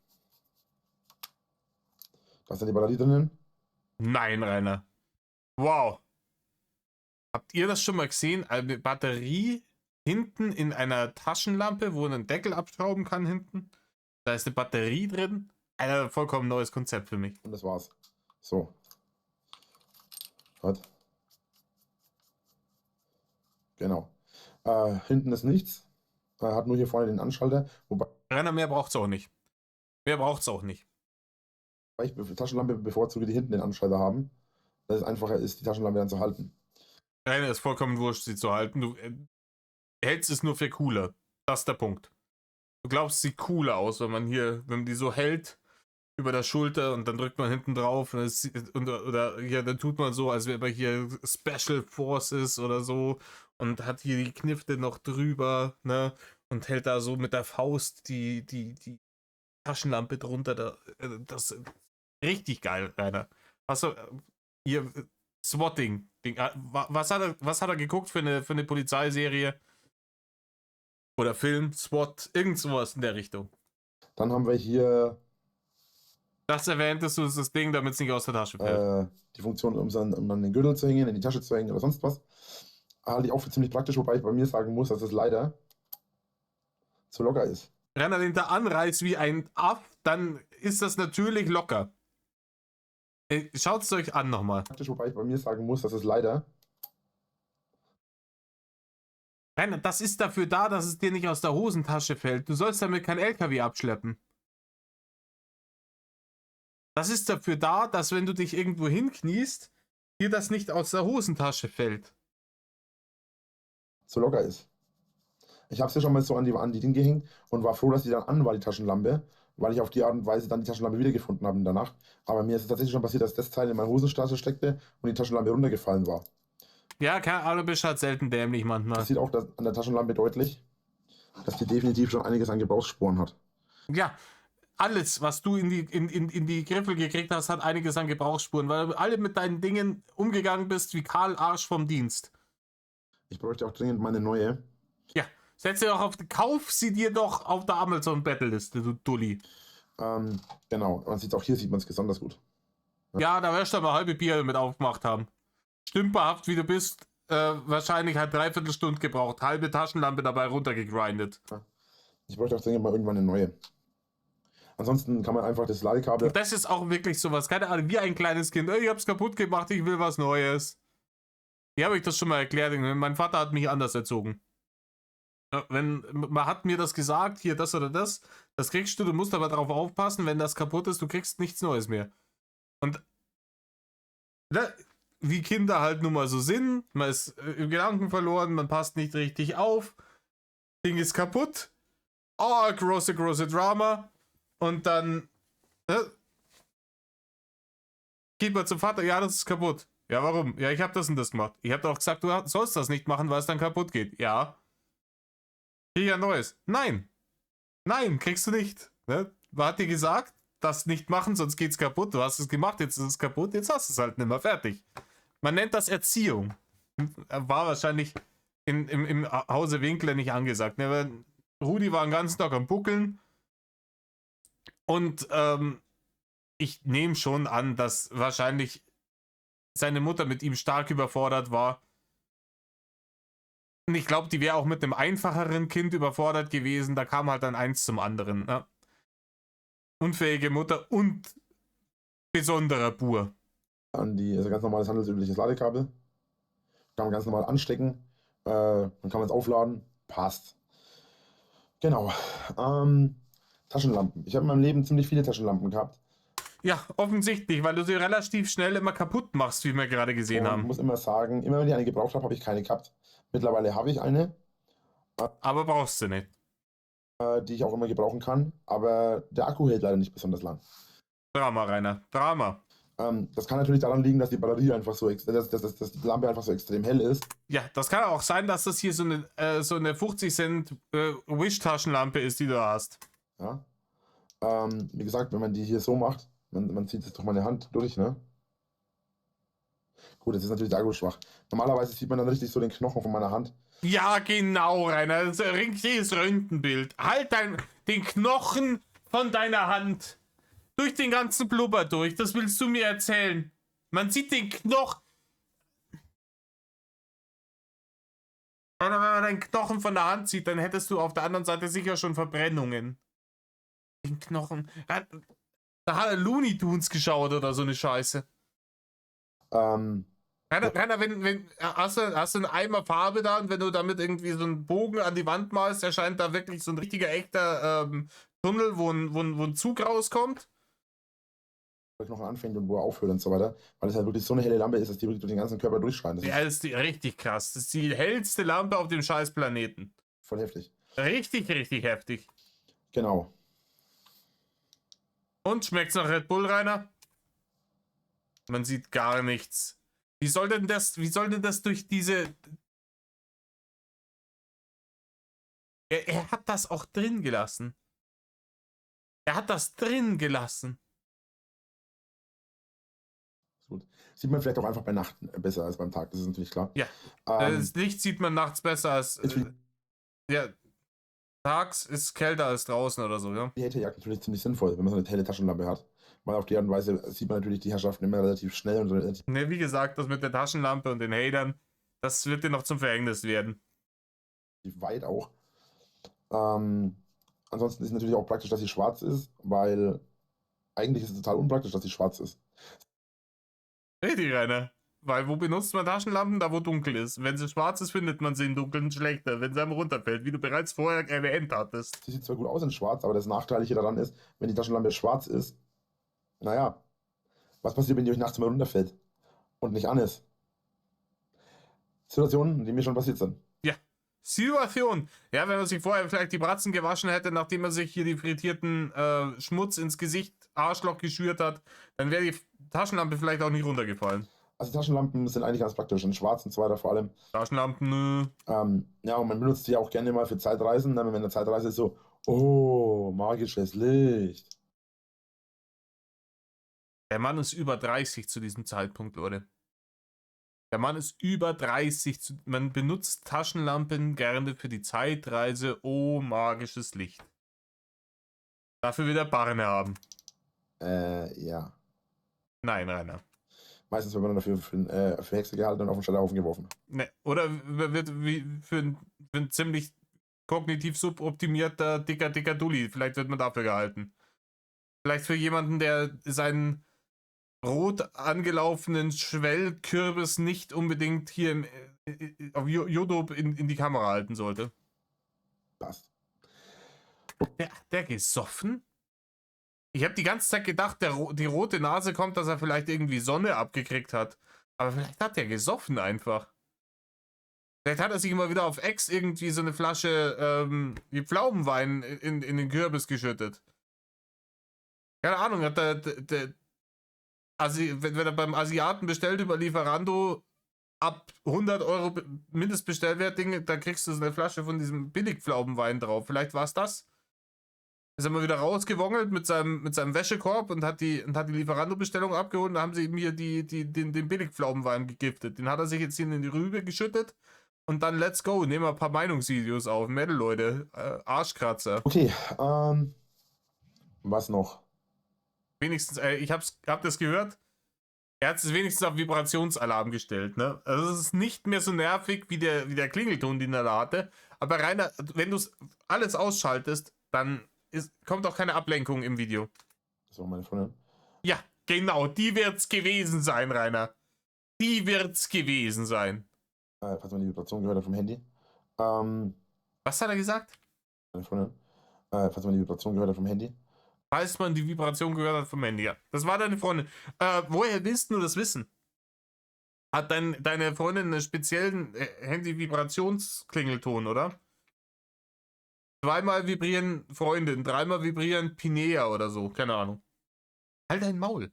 Da ist dann die Batterie drinnen. Nein, Rainer. Wow. Habt ihr das schon mal gesehen? Eine Batterie hinten in einer Taschenlampe, wo man einen Deckel abschrauben kann hinten? Da ist eine Batterie drin. Ein vollkommen neues Konzept für mich. Und das war's. So. Halt. Genau. Hinten ist nichts. Hat nur hier vorne den Anschalter. Wobei Rainer, mehr braucht's auch nicht. Mehr braucht's auch nicht. ich Taschenlampe bevorzuge, die hinten den Anschalter haben, weil es einfacher ist, die Taschenlampe dann zu halten. Rainer, ist vollkommen wurscht, sie zu halten. Du hältst es nur für cooler. Das ist der Punkt. Du glaubst, es sieht cooler aus, wenn man die so hält über der Schulter und dann drückt man hinten drauf oder ja, dann tut man so, als wäre man hier Special Forces oder so und hat hier die Knifte noch drüber, ne, und hält da so mit der Faust die Taschenlampe drunter. Das ist richtig geil, Rainer. Hast du hier Swatting? Was hat er geguckt für eine Polizeiserie? Oder Film, SWAT, irgend sowas in der Richtung. Dann haben wir hier Das erwähntest du, ist das Ding, damit es nicht aus der Tasche fällt. die Funktion, um dann den Gürtel zu hängen, in die Tasche zu hängen oder sonst was. Halte ich auch für ziemlich praktisch, wobei ich bei mir sagen muss, dass es leider zu locker ist. Wenn er den da anreißt wie ein Aff, dann ist das natürlich locker. Schaut es euch an nochmal. Praktisch, wobei ich bei mir sagen muss, dass es leider. Rainer, das ist dafür da, dass es dir nicht aus der Hosentasche fällt. Du sollst damit kein LKW abschleppen. Das ist dafür da, dass wenn du dich irgendwo hinkniest, dir das nicht aus der Hosentasche fällt. Zu locker ist. Ich habe es ja schon mal so an die Dinge gehängt und war froh, dass die dann an war, die Taschenlampe, weil ich auf die Art und Weise dann die Taschenlampe wiedergefunden habe in der Nacht. Aber mir ist es tatsächlich schon passiert, dass das Teil in meiner Hosentasche steckte und die Taschenlampe runtergefallen war. Ja, keine Ahnung, bist halt selten dämlich manchmal. Das sieht auch an der Taschenlampe deutlich, dass die definitiv schon einiges an Gebrauchsspuren hat. Ja, alles, was du in die Griffel gekriegt hast, hat einiges an Gebrauchsspuren, weil du alle mit deinen Dingen umgegangen bist wie Karl Arsch vom Dienst. Ich bräuchte auch dringend meine neue. Ja, kauf sie dir doch auf der Amazon-Battle-Liste, du Dulli. Genau, man sieht auch hier, sieht man es besonders gut. Ja, da wirst du aber halbe Bier mit aufgemacht haben. Stümperhaft wie du bist, wahrscheinlich hat 3/4 Stunde gebraucht, halbe Taschenlampe dabei runtergegrindet. Ich bräuchte auch dringend mal irgendwann eine neue. Ansonsten kann man einfach das Ladekabel... Und das ist auch wirklich sowas, keine Ahnung, wie ein kleines Kind. Ich hab's kaputt gemacht, ich will was Neues. Wie habe ich das schon mal erklärt? Mein Vater hat mich anders erzogen. Man hat mir das gesagt, hier das oder das kriegst du musst aber darauf aufpassen, wenn das kaputt ist, du kriegst nichts Neues mehr. Und ne, wie Kinder halt nun mal so sind, man ist im Gedanken verloren, man passt nicht richtig auf, Ding ist kaputt, oh, große Drama, und dann geht man zum Vater, ja, das ist kaputt. Ja, warum? Ja, ich habe das und das gemacht. Ich habe doch gesagt, du sollst das nicht machen, weil es dann kaputt geht. Ja. Krieg ich ein neues. Nein. Nein, kriegst du nicht. Ne? Man hat dir gesagt, das nicht machen, sonst geht's kaputt. Du hast es gemacht, jetzt ist es kaputt, jetzt hast du es halt nicht mehr fertig. Man nennt das Erziehung. War wahrscheinlich im Hause Winkler nicht angesagt. Ne? Rudi war den ganzen Tag am Buckeln. Und ich nehme schon an, dass wahrscheinlich seine Mutter mit ihm stark überfordert war. Und ich glaube, die wäre auch mit einem einfacheren Kind überfordert gewesen. Da kam halt dann eins zum anderen. Ne? Unfähige Mutter und besonderer Bur. Also ganz normales handelsübliches Ladekabel. Kann man ganz normal anstecken. Dann kann man es aufladen. Passt. Genau. Taschenlampen. Ich habe in meinem Leben ziemlich viele Taschenlampen gehabt. Ja, offensichtlich, weil du sie relativ schnell immer kaputt machst, wie wir gerade gesehen haben. Ich muss immer sagen, immer wenn ich eine gebraucht habe, habe ich keine gehabt. Mittlerweile habe ich eine. Aber brauchst du nicht. Die ich auch immer gebrauchen kann. Aber der Akku hält leider nicht besonders lang. Drama, Rainer. Drama. Das kann natürlich daran liegen, dass die Batterie einfach so, dass die Lampe einfach so extrem hell ist. Ja, das kann auch sein, dass das hier so eine 50 Cent Wish-Taschenlampe ist, die du hast. Ja. Wie gesagt, wenn man die hier so macht, man zieht jetzt durch meine Hand durch, ne? Gut, jetzt ist natürlich der Akku schwach. Normalerweise sieht man dann richtig so den Knochen von meiner Hand. Ja, genau, Rainer. Das ist ein richtiges Röntgenbild. Halt den Knochen von deiner Hand durch den ganzen Blubber durch. Das willst du mir erzählen. Man sieht den Knochen. Wenn man den Knochen von der Hand sieht, dann hättest du auf der anderen Seite sicher schon Verbrennungen. Den Knochen. Da hat er Looney Tunes geschaut oder so eine Scheiße. Ähm, Rainer, hast du einen Eimer Farbe da und wenn du damit irgendwie so einen Bogen an die Wand malst, erscheint da wirklich so ein richtiger, echter Tunnel, wo ein Zug rauskommt? wo der Knochen anfängt und wo er aufhört und so weiter. Weil es halt wirklich so eine helle Lampe ist, dass die wirklich durch den ganzen Körper durchscheint. Ja, das ist richtig krass. Das ist die hellste Lampe auf dem scheiß Planeten. Voll heftig. Richtig, richtig heftig. Genau. Und schmeckt's nach Red Bull, Rainer? Man sieht gar nichts. Wie soll denn das durch diese... Er hat das auch drin gelassen. Er hat das drin gelassen. Gut. Sieht man vielleicht auch einfach bei Nacht besser als beim Tag, das ist natürlich klar. Ja. Das Licht sieht man nachts besser als... ja. Tags ist kälter als draußen oder so, ja. Die Haterjagd natürlich ziemlich sinnvoll, wenn man so eine helle Taschenlampe hat. Weil auf die Art und Weise sieht man natürlich die Herrschaften immer relativ schnell und relativ Ne, wie gesagt, das mit der Taschenlampe und den Hatern, das wird dir noch zum Verhängnis werden. weit auch. Ansonsten ist natürlich auch praktisch, dass sie schwarz ist, weil eigentlich ist es total unpraktisch, dass sie schwarz ist. Richtig, Rainer. Weil wo benutzt man Taschenlampen? Da, wo dunkel ist. Wenn sie schwarz ist, findet man sie im Dunkeln schlechter, wenn sie einem runterfällt, wie du bereits vorher erwähnt hattest. Sie sieht zwar gut aus in schwarz, aber das Nachteilige daran ist, wenn die Taschenlampe schwarz ist, naja, was passiert, wenn die euch nachts mal runterfällt und nicht an ist? Situationen, die mir schon passiert sind. Ja, Situation. Ja, wenn man sich vorher vielleicht die Bratzen gewaschen hätte, nachdem man sich hier die frittierten Schmutz ins Gesicht, Arschloch geschürt hat, dann wäre die Taschenlampe vielleicht auch nicht runtergefallen. Also Taschenlampen sind eigentlich ganz praktisch, in schwarz und so weiter vor allem. Taschenlampen, nö. Ja, und man benutzt die auch gerne mal für Zeitreisen. Wenn man in der Zeitreise ist so, oh, magisches Licht. Der Mann ist über 30 zu diesem Zeitpunkt, Leute. Der Mann ist über 30. Man benutzt Taschenlampen gerne für die Zeitreise. Oh, magisches Licht. Dafür will der Barne haben. Ja. Nein, Rainer. Meistens wird man dafür für Hexe gehalten und auf den Scheiterhaufen geworfen. Ne, oder wird wie für ein ziemlich kognitiv suboptimierter, dicker Dulli. Vielleicht wird man dafür gehalten. Vielleicht für jemanden, der seinen rot angelaufenen Schwellkürbis nicht unbedingt hier auf YouTube in die Kamera halten sollte. Passt. Der gesoffen? Ich habe die ganze Zeit gedacht, die rote Nase kommt, dass er vielleicht irgendwie Sonne abgekriegt hat. Aber vielleicht hat der gesoffen einfach. Vielleicht hat er sich immer wieder auf Ex irgendwie so eine Flasche Pflaumenwein in den Kürbis geschüttet. Keine Ahnung, hat wenn er beim Asiaten bestellt über Lieferando ab 100 Euro Mindestbestellwert, da kriegst du so eine Flasche von diesem Billigpflaumenwein drauf. Vielleicht war es das. Ist er mal wieder rausgewongelt mit seinem Wäschekorb und hat die Lieferando-Bestellung abgeholt und da haben sie ihm hier den Billigpflaumenwein gegiftet. Den hat er sich jetzt hier in die Rübe geschüttet und dann let's go, nehmen wir ein paar Meinungsvideos auf. Mädel, Leute, Arschkratzer. Okay, was noch? Wenigstens, ich hab das gehört. Er hat es wenigstens auf Vibrationsalarm gestellt, ne? Also es ist nicht mehr so nervig wie der Klingelton, den er da hatte. Aber Rainer, wenn du alles ausschaltest, dann kommt auch keine Ablenkung im Video. Das war meine Freundin. Ja, genau, die wird's gewesen sein, Rainer. Die wird's gewesen sein. Falls man die Vibration gehört hat vom Handy. Was hat er gesagt? Meine Freundin. Falls man die Vibration gehört hat vom Handy. Falls man die Vibration gehört hat vom Handy, ja. Das war deine Freundin. Woher willst du das wissen? Hat deine Freundin einen speziellen Handy-Vibrationsklingelton, oder? Zweimal vibrieren Freundin, dreimal vibrieren Pinea oder so, keine Ahnung. Halt dein Maul.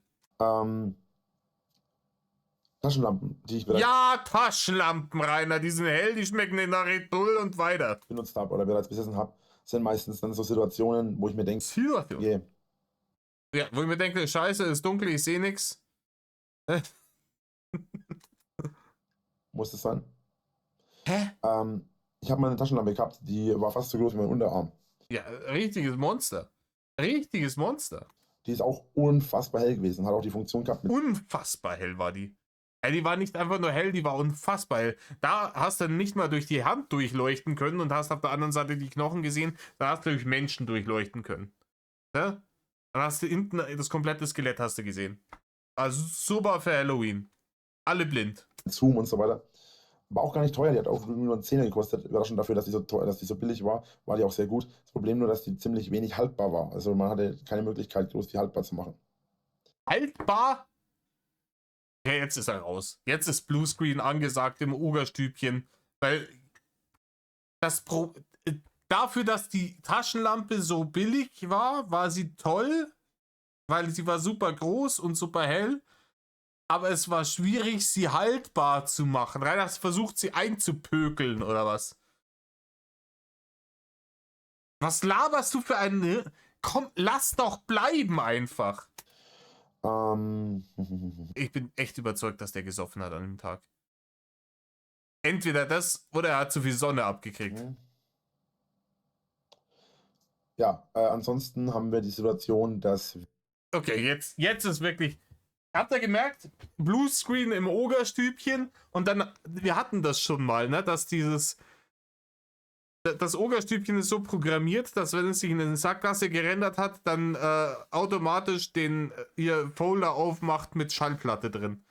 Taschenlampen, die ich bereits Ja, Taschenlampen, Rainer, die sind hell, die schmecken nach Red Bull und weiter. benutzt habe oder bereits besessen habe, sind meistens dann so Situationen, wo ich mir denke, Situation. yeah, Ja, wo ich mir denke, scheiße, ist dunkel, ich sehe nix. muss das sein? Hä? Ich habe mal eine Taschenlampe gehabt, die war fast so groß wie mein Unterarm. Ja, richtiges Monster. Richtiges Monster. Die ist auch unfassbar hell gewesen, hat auch die Funktion gehabt mit Unfassbar hell war die. Ja, die war nicht einfach nur hell, die war unfassbar hell. Da hast du nicht mal durch die Hand durchleuchten können und hast auf der anderen Seite die Knochen gesehen, da hast du durch Menschen durchleuchten können. Ja? Dann hast du hinten das komplette Skelett hast du gesehen. Also super für Halloween. Alle blind. Zoom und so weiter. War auch gar nicht teuer, die hat auch nur einen Zehner gekostet. Überraschend dafür, dass die so teuer, dass die so billig war die auch sehr gut. Das Problem nur, dass die ziemlich wenig haltbar war. Also man hatte keine Möglichkeit, groß die haltbar zu machen. Haltbar? Ja, jetzt ist er raus. Jetzt ist Bluescreen angesagt im Ogerstübchen. Weil dafür, dass die Taschenlampe so billig war, war sie toll. Weil sie war super groß und super hell. Aber es war schwierig, sie haltbar zu machen. Rainer hat versucht, sie einzupökeln, oder was? Was laberst du für eine... Komm, lass doch bleiben einfach. Ich bin echt überzeugt, dass der gesoffen hat an dem Tag. Entweder das, oder er hat zu viel Sonne abgekriegt. Ja, ansonsten haben wir die Situation, dass... Okay, jetzt ist wirklich... Habt ihr gemerkt? Bluescreen im Ogerstübchen und dann, wir hatten das schon mal, ne, dass das Ogerstübchen ist so programmiert, dass wenn es sich in eine Sackgasse gerendert hat, dann automatisch ihr Folder aufmacht mit Schallplatte drin.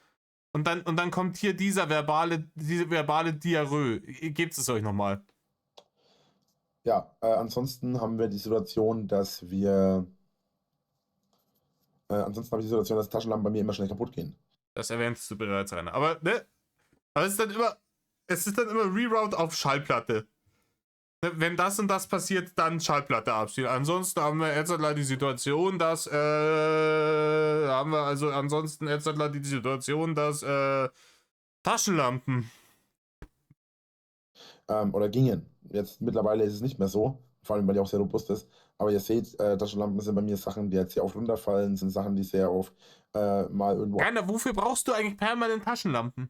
Und dann kommt hier diese verbale Diarrhoe. Gebt es euch nochmal. Ja, ansonsten haben wir die Situation, dass wir... ansonsten habe ich die Situation, dass Taschenlampen bei mir immer schnell kaputt gehen. Das erwähntest du bereits, Rainer. Aber, ne? Aber es ist dann immer Reroute auf Schallplatte. Wenn das und das passiert, dann Schallplatte abspielen. Ansonsten haben wir jetzt die Situation, dass Taschenlampen. Oder gingen. Jetzt mittlerweile ist es nicht mehr so, vor allem weil die auch sehr robust ist. Aber ihr seht, Taschenlampen sind bei mir Sachen, die jetzt sehr oft runterfallen, sind Sachen, die sehr oft mal irgendwo. Rainer, wofür brauchst du eigentlich permanent Taschenlampen?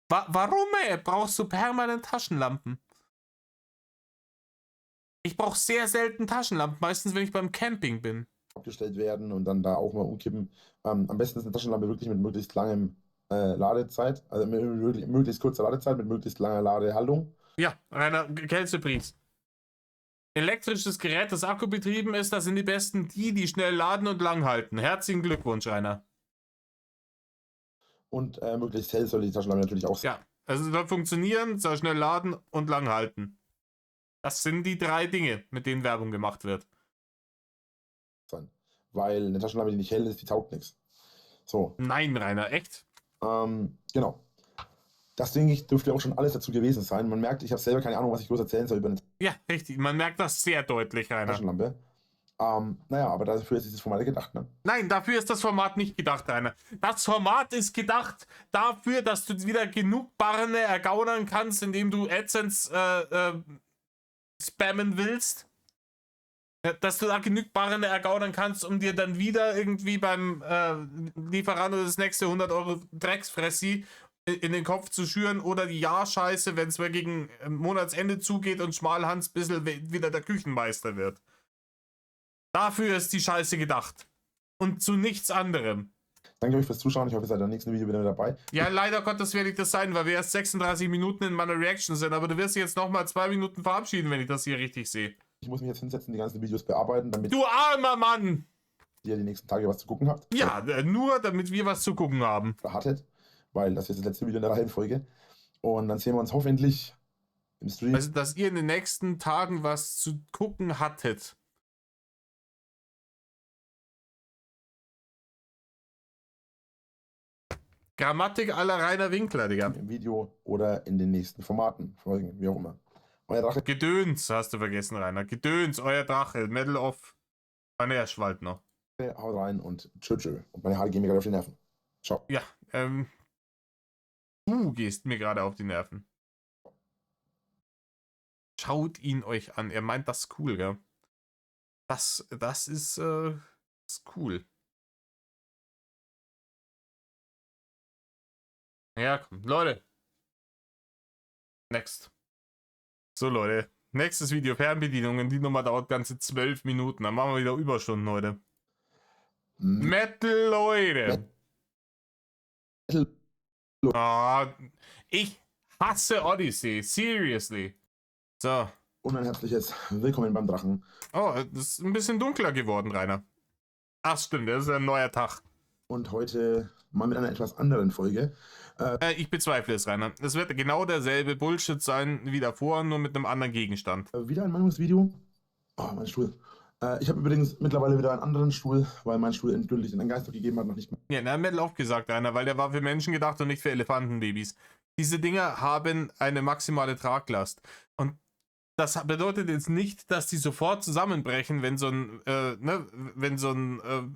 Warum, brauchst du permanent Taschenlampen? Ich brauche sehr selten Taschenlampen, meistens wenn ich beim Camping bin. Abgestellt werden und dann da auch mal umkippen. Am besten ist eine Taschenlampe wirklich mit möglichst langem Ladezeit, also mit möglichst kurzer Ladezeit, mit möglichst langer Ladehaltung. Ja, Rainer, Kältepries. Elektrisches Gerät, das akkubetrieben ist, das sind die besten die schnell laden und lang halten. Herzlichen Glückwunsch, Rainer. Und möglichst hell soll die Taschenlampe natürlich auch sein. Ja, also soll funktionieren, soll schnell laden und lang halten. Das sind die 3 Dinge, mit denen Werbung gemacht wird. Weil eine Taschenlampe, die nicht hell ist, die taugt nichts. So. Nein, Rainer, echt? Genau. Das, denke ich, dürfte auch schon alles dazu gewesen sein. Man merkt, ich habe selber keine Ahnung, was ich groß erzählen soll über eine Ja, richtig. Man merkt das sehr deutlich, Rainer. Taschenlampe. Naja, aber dafür ist dieses Format gedacht, ne? Nein, dafür ist das Format nicht gedacht, Rainer. Das Format ist gedacht dafür, dass du wieder genug Barne ergaunern kannst, indem du AdSense spammen willst. Dass du da genug Barne ergaunern kannst, um dir dann wieder irgendwie beim Lieferando das nächste 100 Euro Drecksfressi in den Kopf zu schüren oder die Ja-Scheiße, wenn es mal gegen Monatsende zugeht und Schmalhans bissl wieder der Küchenmeister wird. Dafür ist die Scheiße gedacht. Und zu nichts anderem. Danke euch fürs Zuschauen. Ich hoffe, ihr seid beim nächsten Video wieder mit dabei. Ja, leider Gottes werde ich das sein, weil wir erst 36 Minuten in meiner Reaction sind. Aber du wirst dich jetzt nochmal 2 Minuten verabschieden, wenn ich das hier richtig sehe. Ich muss mich jetzt hinsetzen, die ganzen Videos bearbeiten, damit Du armer Mann! ihr die nächsten Tage was zu gucken habt. Ja, nur damit wir was zu gucken haben. Oder hattet. Weil das ist das letzte Video in der Reihenfolge. Und dann sehen wir uns hoffentlich im Stream. Also, dass ihr in den nächsten Tagen was zu gucken hattet. Grammatik aller Rainer Winkler, Digga. Im Video oder in den nächsten Formaten, Folgen, wie auch immer. Euer Drache. Gedöns, hast du vergessen, Rainer. Gedöns, euer Drache. Medal of Banerschwald noch. Haut rein und tschö. Und meine Haare gehen mir gerade auf die Nerven. Ciao. Ja, du gehst mir gerade auf die Nerven. Schaut ihn euch an. Er meint das cool, gell? Das ist cool. Ja, komm. Leute. Next. So, Leute. Nächstes Video, Fernbedienungen. Die Nummer dauert ganze 12 Minuten. Dann machen wir wieder Überstunden heute. Metal, Leute. Metal. Ah, ich hasse Odyssey. Seriously. So. Und ein herzliches Willkommen beim Drachen. Oh, das ist ein bisschen dunkler geworden, Rainer. Ach, stimmt. Das ist ein neuer Tag. Und heute mal mit einer etwas anderen Folge. Ich bezweifle es, Rainer. Es wird genau derselbe Bullshit sein wie davor, nur mit einem anderen Gegenstand. Wieder ein Meinungsvideo. Oh, mein Stuhl. Ich habe übrigens mittlerweile wieder einen anderen Stuhl, weil mein Stuhl endgültig den Geist gegeben hat, noch nicht mehr. Ja, na, Metal auch gesagt, Rainer, weil der war für Menschen gedacht und nicht für Elefantenbabys. Diese Dinger haben eine maximale Traglast. Und das bedeutet jetzt nicht, dass die sofort zusammenbrechen, wenn so ein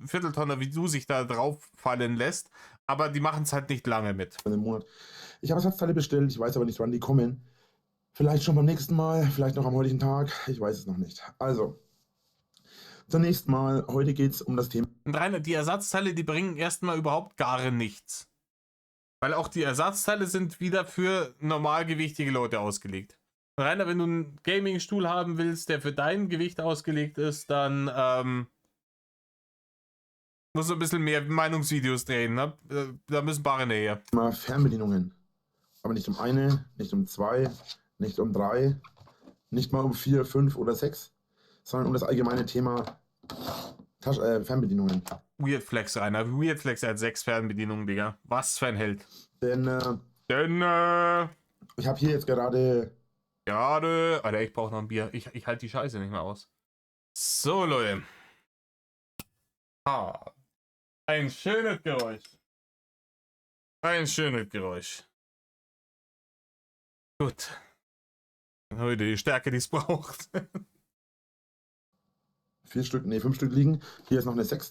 Vierteltonner wie du sich da drauf fallen lässt. Aber die machen es halt nicht lange mit. In einem Monat. Ich habe Ersatzteile bestellt, ich weiß aber nicht, wann die kommen. Vielleicht schon beim nächsten Mal, vielleicht noch am heutigen Tag, ich weiß es noch nicht. Also, zunächst mal, heute geht es um das Thema. Und Rainer, die Ersatzteile, die bringen erstmal überhaupt gar nichts. Weil auch die Ersatzteile sind wieder für normalgewichtige Leute ausgelegt. Rainer, wenn du einen Gaming-Stuhl haben willst, der für dein Gewicht ausgelegt ist, dann musst du ein bisschen mehr Meinungsvideos drehen, ne? Da müssen Barre näher. Fernbedienungen. Aber nicht um eine, nicht um zwei, nicht um drei, nicht mal um 4, 5 oder 6, sondern um das allgemeine Thema Fernbedienungen. Weird Flex, Rainer. Weird Flex hat 6 Fernbedienungen, Digga. Was für ein Held. Denn ich habe hier jetzt gerade... Alter, ich brauche noch ein Bier. Ich halte die Scheiße nicht mehr aus. So, Leute. Ein schönes Geräusch. Ein schönes Geräusch. Gut. Heute die Stärke, die es braucht. 4 Stück, nee, 5 Stück liegen. Hier ist noch eine 6.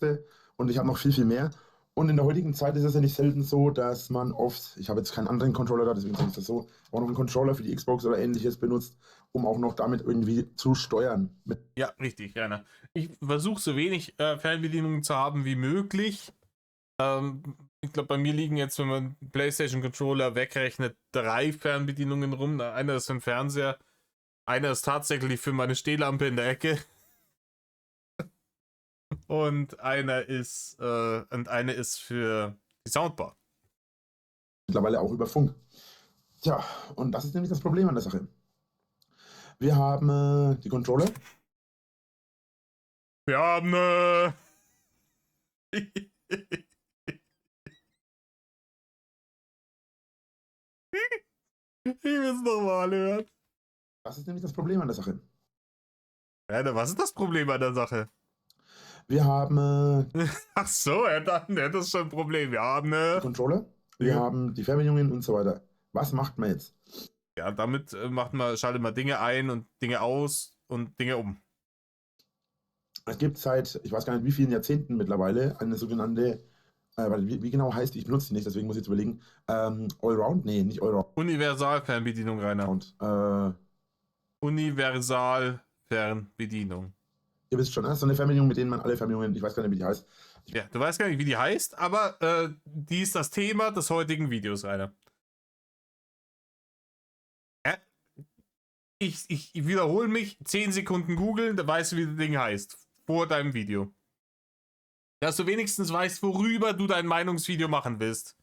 und ich habe noch viel mehr. Und in der heutigen Zeit ist es ja nicht selten so, dass man oft, ich habe jetzt keinen anderen Controller da, deswegen sage ich das so, auch noch einen Controller für die Xbox oder ähnliches benutzt, um auch noch damit irgendwie zu steuern. Ja, richtig, gerne. Ich versuche so wenig Fernbedienungen zu haben wie möglich. Ich glaube, bei mir liegen jetzt, wenn man PlayStation-Controller wegrechnet, 3 Fernbedienungen rum. Einer ist für den Fernseher, einer ist tatsächlich für meine Stehlampe in der Ecke. Und eine ist für die Soundbar. Mittlerweile auch über Funk. Tja, und das ist nämlich das Problem an der Sache. Wir haben die Controller. Wir haben ich will es nochmal hören. Das ist nämlich das Problem an der Sache. Ja, was ist das Problem an der Sache? Wir haben Ach so, das ist schon ein Problem. Wir haben die Controller, wir haben die Fernbedienungen und so weiter. Was macht man jetzt? Ja, damit schaltet man Dinge ein und Dinge aus und Dinge um. Es gibt seit, ich weiß gar nicht wie vielen Jahrzehnten mittlerweile, eine sogenannte, wie genau heißt die? Ich benutze die nicht, deswegen muss ich jetzt überlegen. Allround? Nee, nicht Allround. Universal-Fernbedienung, Rainer. Universal-Fernbedienung. Ihr wisst schon, das ist so eine Fernbedienung, mit denen man alle Fernbedienungen, ich weiß gar nicht, wie die heißt. Ja, du weißt gar nicht, wie die heißt, aber die ist das Thema des heutigen Videos, Rainer. Ich wiederhole mich, 10 Sekunden googeln, da weißt du, wie das Ding heißt. Vor deinem Video. Dass du wenigstens weißt, worüber du dein Meinungsvideo machen willst.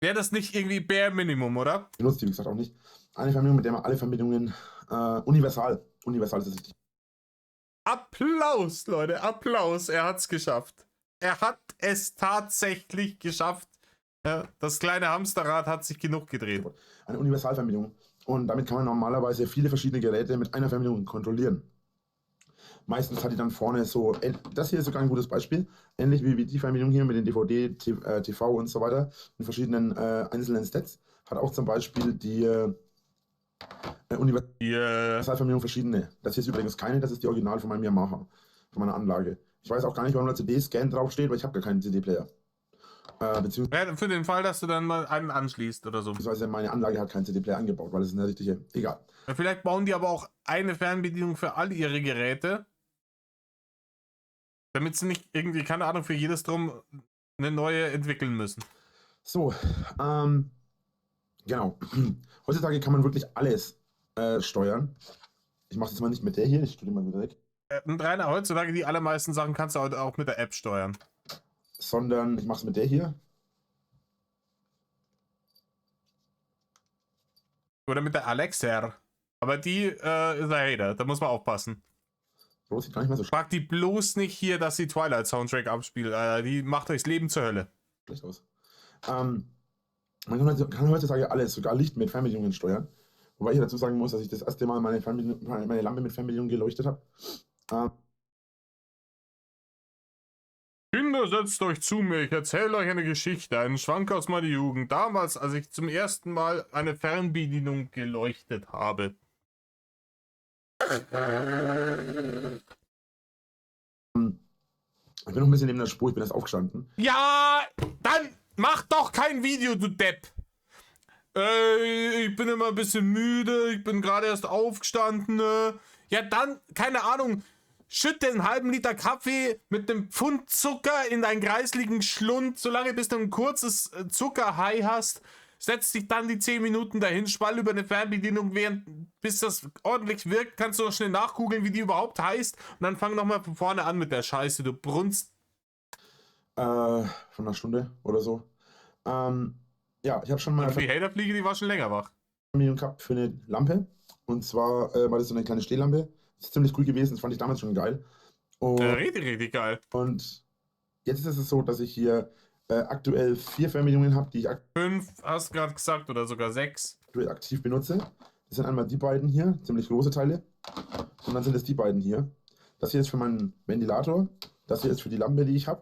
Wäre das nicht irgendwie Bare Minimum, oder? Ich benutze die, wie gesagt, auch nicht. Eine Fernbedienung, mit der man alle Fernbedienungen universal ist es richtig. Applaus, Leute, Applaus, er hat's geschafft. Er hat es tatsächlich geschafft. Ja, das kleine Hamsterrad hat sich genug gedreht. Eine Universalfernbedienung. Und damit kann man normalerweise viele verschiedene Geräte mit einer Fernbedienung kontrollieren. Meistens hat die dann vorne so, das hier ist sogar ein gutes Beispiel, ähnlich wie die Fernbedienung hier mit den DVD, TV und so weiter, in verschiedenen einzelnen Stats, hat auch zum Beispiel die Universalfernbedienung verschiedene. Das hier ist übrigens keine, das ist die Original von meinem Yamaha, von meiner Anlage. Ich weiß auch gar nicht, warum da CD-Scan draufsteht, weil ich habe gar keinen CD-Player. Ja, für den Fall, dass du dann mal einen anschließt oder so. Beziehungsweise meine Anlage hat keinen CD-Player angebaut, weil es ist eine richtige, egal. Ja, vielleicht bauen die aber auch eine Fernbedienung für all ihre Geräte. Damit sie nicht irgendwie, keine Ahnung, für jedes drum eine neue entwickeln müssen. So, genau. Heutzutage kann man wirklich alles steuern. Ich mache es jetzt mal nicht mit der hier, ich stelle mal wieder weg. Und Rainer, heutzutage die allermeisten Sachen kannst du auch mit der App steuern. Sondern ich mache es mit der hier. Oder mit der Alexa. Aber die ist ein Hater, da muss man aufpassen. So sieht gar nicht mehr so Frag die bloß nicht hier, dass sie Twilight-Soundtrack abspielt. Die macht euch das Leben zur Hölle. schlecht aus. Man kann heutzutage alles, sogar Licht mit Fernbedienungen steuern. Wobei ich dazu sagen muss, dass ich das erste Mal meine Lampe mit Fernbedienung geleuchtet habe. Kinder, setzt euch zu mir, ich erzähle euch eine Geschichte, einen Schwank aus meiner Jugend. Damals, als ich zum ersten Mal eine Fernbedienung geleuchtet habe. Ich bin noch ein bisschen neben der Spur, ich bin erst aufgestanden. Ja, dann mach doch kein Video, du Depp. Ich bin immer ein bisschen müde, ich bin gerade erst aufgestanden. Ja, dann, keine Ahnung, schütte einen halben Liter Kaffee mit einem Pfund Zucker in deinen kreisligen Schlund, solange bis du ein kurzes Zuckerhigh hast. Setz dich dann die 10 Minuten dahin, spall über eine Fernbedienung, bis das ordentlich wirkt, kannst du noch schnell nachgoogeln, wie die überhaupt heißt. Und dann fang nochmal von vorne an mit der Scheiße, du brunst. Von einer Stunde oder so. Ja, ich habe schon mal die Haterfliege, die war schon länger wach. Fernbedienung gehabt für eine Lampe. Und zwar war das so eine kleine Stehlampe. Das ist ziemlich cool gewesen, das fand ich damals schon geil. Und, richtig geil. Und jetzt ist es so, dass ich hier aktuell 4 Fernbedienungen habe, die ich 5 hast du gerade gesagt oder sogar 6. aktuell aktiv benutze. Das sind einmal die beiden hier, ziemlich große Teile. Und dann sind es die beiden hier. Das hier ist für meinen Ventilator. Das hier ist für die Lampe, die ich habe.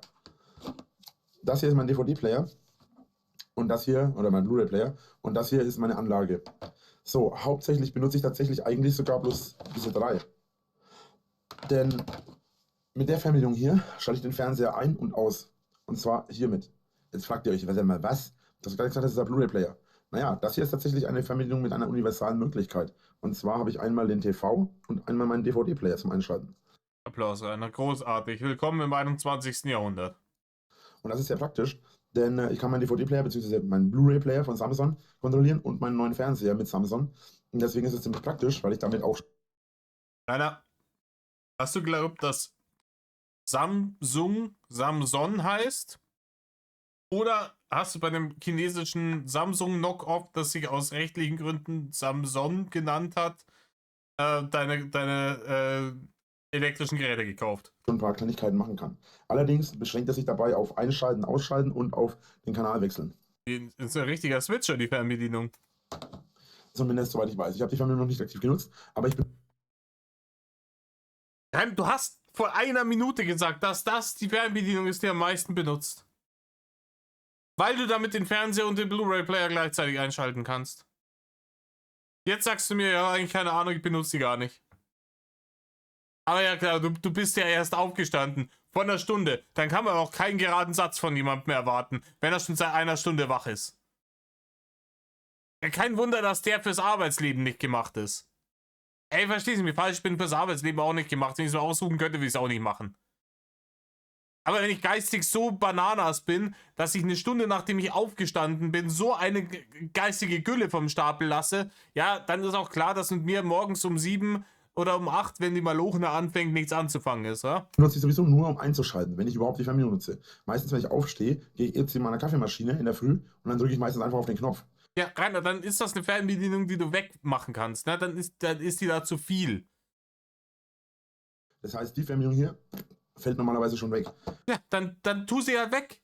Das hier ist mein DVD-Player. Und das hier, oder mein Blu-ray-Player. Und das hier ist meine Anlage. So, hauptsächlich benutze ich tatsächlich eigentlich sogar bloß diese 3. Denn mit der Fernbedienung hier schalte ich den Fernseher ein und aus. Und zwar hiermit. Jetzt fragt ihr euch, mal was? Du hast gerade gesagt, das ist der Blu-ray-Player. Naja, das hier ist tatsächlich eine Fernbedienung mit einer universalen Möglichkeit. Und zwar habe ich einmal den TV und einmal meinen DVD-Player zum Einschalten. Applaus, Rainer. Großartig. Willkommen im 21. Jahrhundert. Und das ist sehr praktisch, denn ich kann meinen DVD-Player bzw. meinen Blu-ray-Player von Samsung kontrollieren und meinen neuen Fernseher mit Samsung. Und deswegen ist es ziemlich praktisch, weil ich damit auch... Rainer, hast du geglaubt, dass Samsung Samson heißt? Oder hast du bei dem chinesischen Samsung Knockoff, das sich aus rechtlichen Gründen Samson genannt hat, deine elektrischen Geräte gekauft? schon ein paar Kleinigkeiten machen kann. Allerdings beschränkt es sich dabei auf Einschalten, Ausschalten und auf den Kanal wechseln. Das ist ein richtiger Switcher, die Fernbedienung. Zumindest soweit ich weiß. Ich habe die Fernbedienung noch nicht aktiv genutzt, aber ich bin... Du hast vor einer Minute gesagt, dass das die Fernbedienung ist, die am meisten benutzt. Weil du damit den Fernseher und den Blu-ray-Player gleichzeitig einschalten kannst. Jetzt sagst du mir, ja, eigentlich keine Ahnung, ich benutze die gar nicht. Aber ja klar, du bist ja erst aufgestanden. Vor einer Stunde. Dann kann man auch keinen geraden Satz von jemandem mehr erwarten, wenn er schon seit einer Stunde wach ist. Ja, kein Wunder, dass der fürs Arbeitsleben nicht gemacht ist. Ey, verstehst du mich falsch? Ich bin fürs Arbeitsleben auch nicht gemacht. Wenn ich es mir aussuchen könnte, würde ich es auch nicht machen. Aber wenn ich geistig so Bananas bin, dass ich eine Stunde nachdem ich aufgestanden bin, so eine geistige Gülle vom Stapel lasse, ja, dann ist auch klar, dass mit mir morgens um 7 oder um 8, wenn die Malochne anfängt, nichts anzufangen ist, ja? Nutze ich sowieso nur, um einzuschalten, wenn ich überhaupt die Fernbedienung nutze. Meistens, wenn ich aufstehe, gehe ich jetzt in meiner Kaffeemaschine in der Früh und dann drücke ich meistens einfach auf den Knopf. Ja, Rainer, dann ist das eine Fernbedienung, die du wegmachen kannst, ne? Dann ist die da zu viel. Das heißt, die Fernbedienung hier fällt normalerweise schon weg. Ja, dann tu sie halt weg.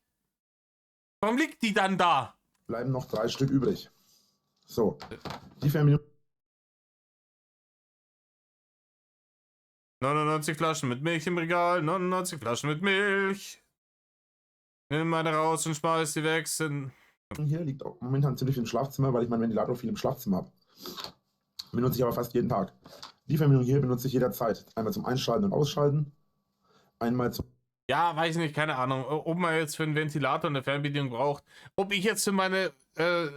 Warum liegt die dann da? Bleiben noch 3 Stück übrig. So, die Fernbedienung... 99 Flaschen mit Milch im Regal, 99 Flaschen mit Milch. Nimm eine raus und schmeiß sie weg. Hier liegt auch momentan ziemlich viel im Schlafzimmer, weil ich meinen Ventilator viel im Schlafzimmer habe. Benutze ich aber fast jeden Tag. Die Fernbedienung hier benutze ich jederzeit. Einmal zum Einschalten und Ausschalten. Einmal zum... Ja, weiß nicht, keine Ahnung, ob man jetzt für einen Ventilator eine Fernbedienung braucht. Ob ich jetzt für meine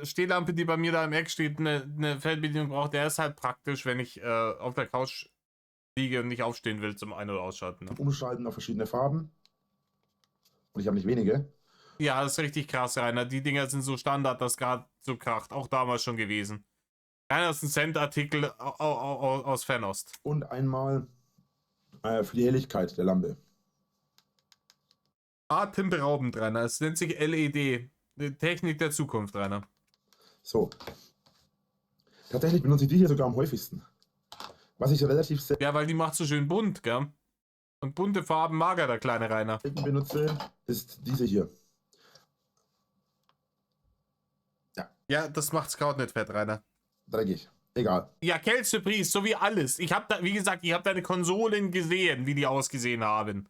Stehlampe, die bei mir da im Eck steht, eine Fernbedienung brauche, der ist halt praktisch, wenn ich auf der Couch liege und nicht aufstehen will zum Ein- oder Ausschalten. Ne? Umschalten auf verschiedene Farben. Und ich habe nicht wenige. Ja, das ist richtig krass, Rainer. Die Dinger sind so Standard, das gerade so kracht. Auch damals schon gewesen. Rainer, das ist ein Cent-Artikel aus Fernost. Und einmal für die Helligkeit der Lampe. Atemberaubend, Rainer. Es nennt sich LED. Die Technik der Zukunft, Rainer. So. Tatsächlich benutze ich die hier sogar am häufigsten. Was ich relativ selten Ja, weil die macht so schön bunt, gell? Und bunte Farben mag er, der kleine Rainer. benutze, ist diese hier. Ja, das macht Scout nicht fett, Rainer. Dreckig. Egal. Ja, Kelchsepries, so wie alles. Ich habe da, wie gesagt, ich habe deine Konsolen gesehen, wie die ausgesehen haben.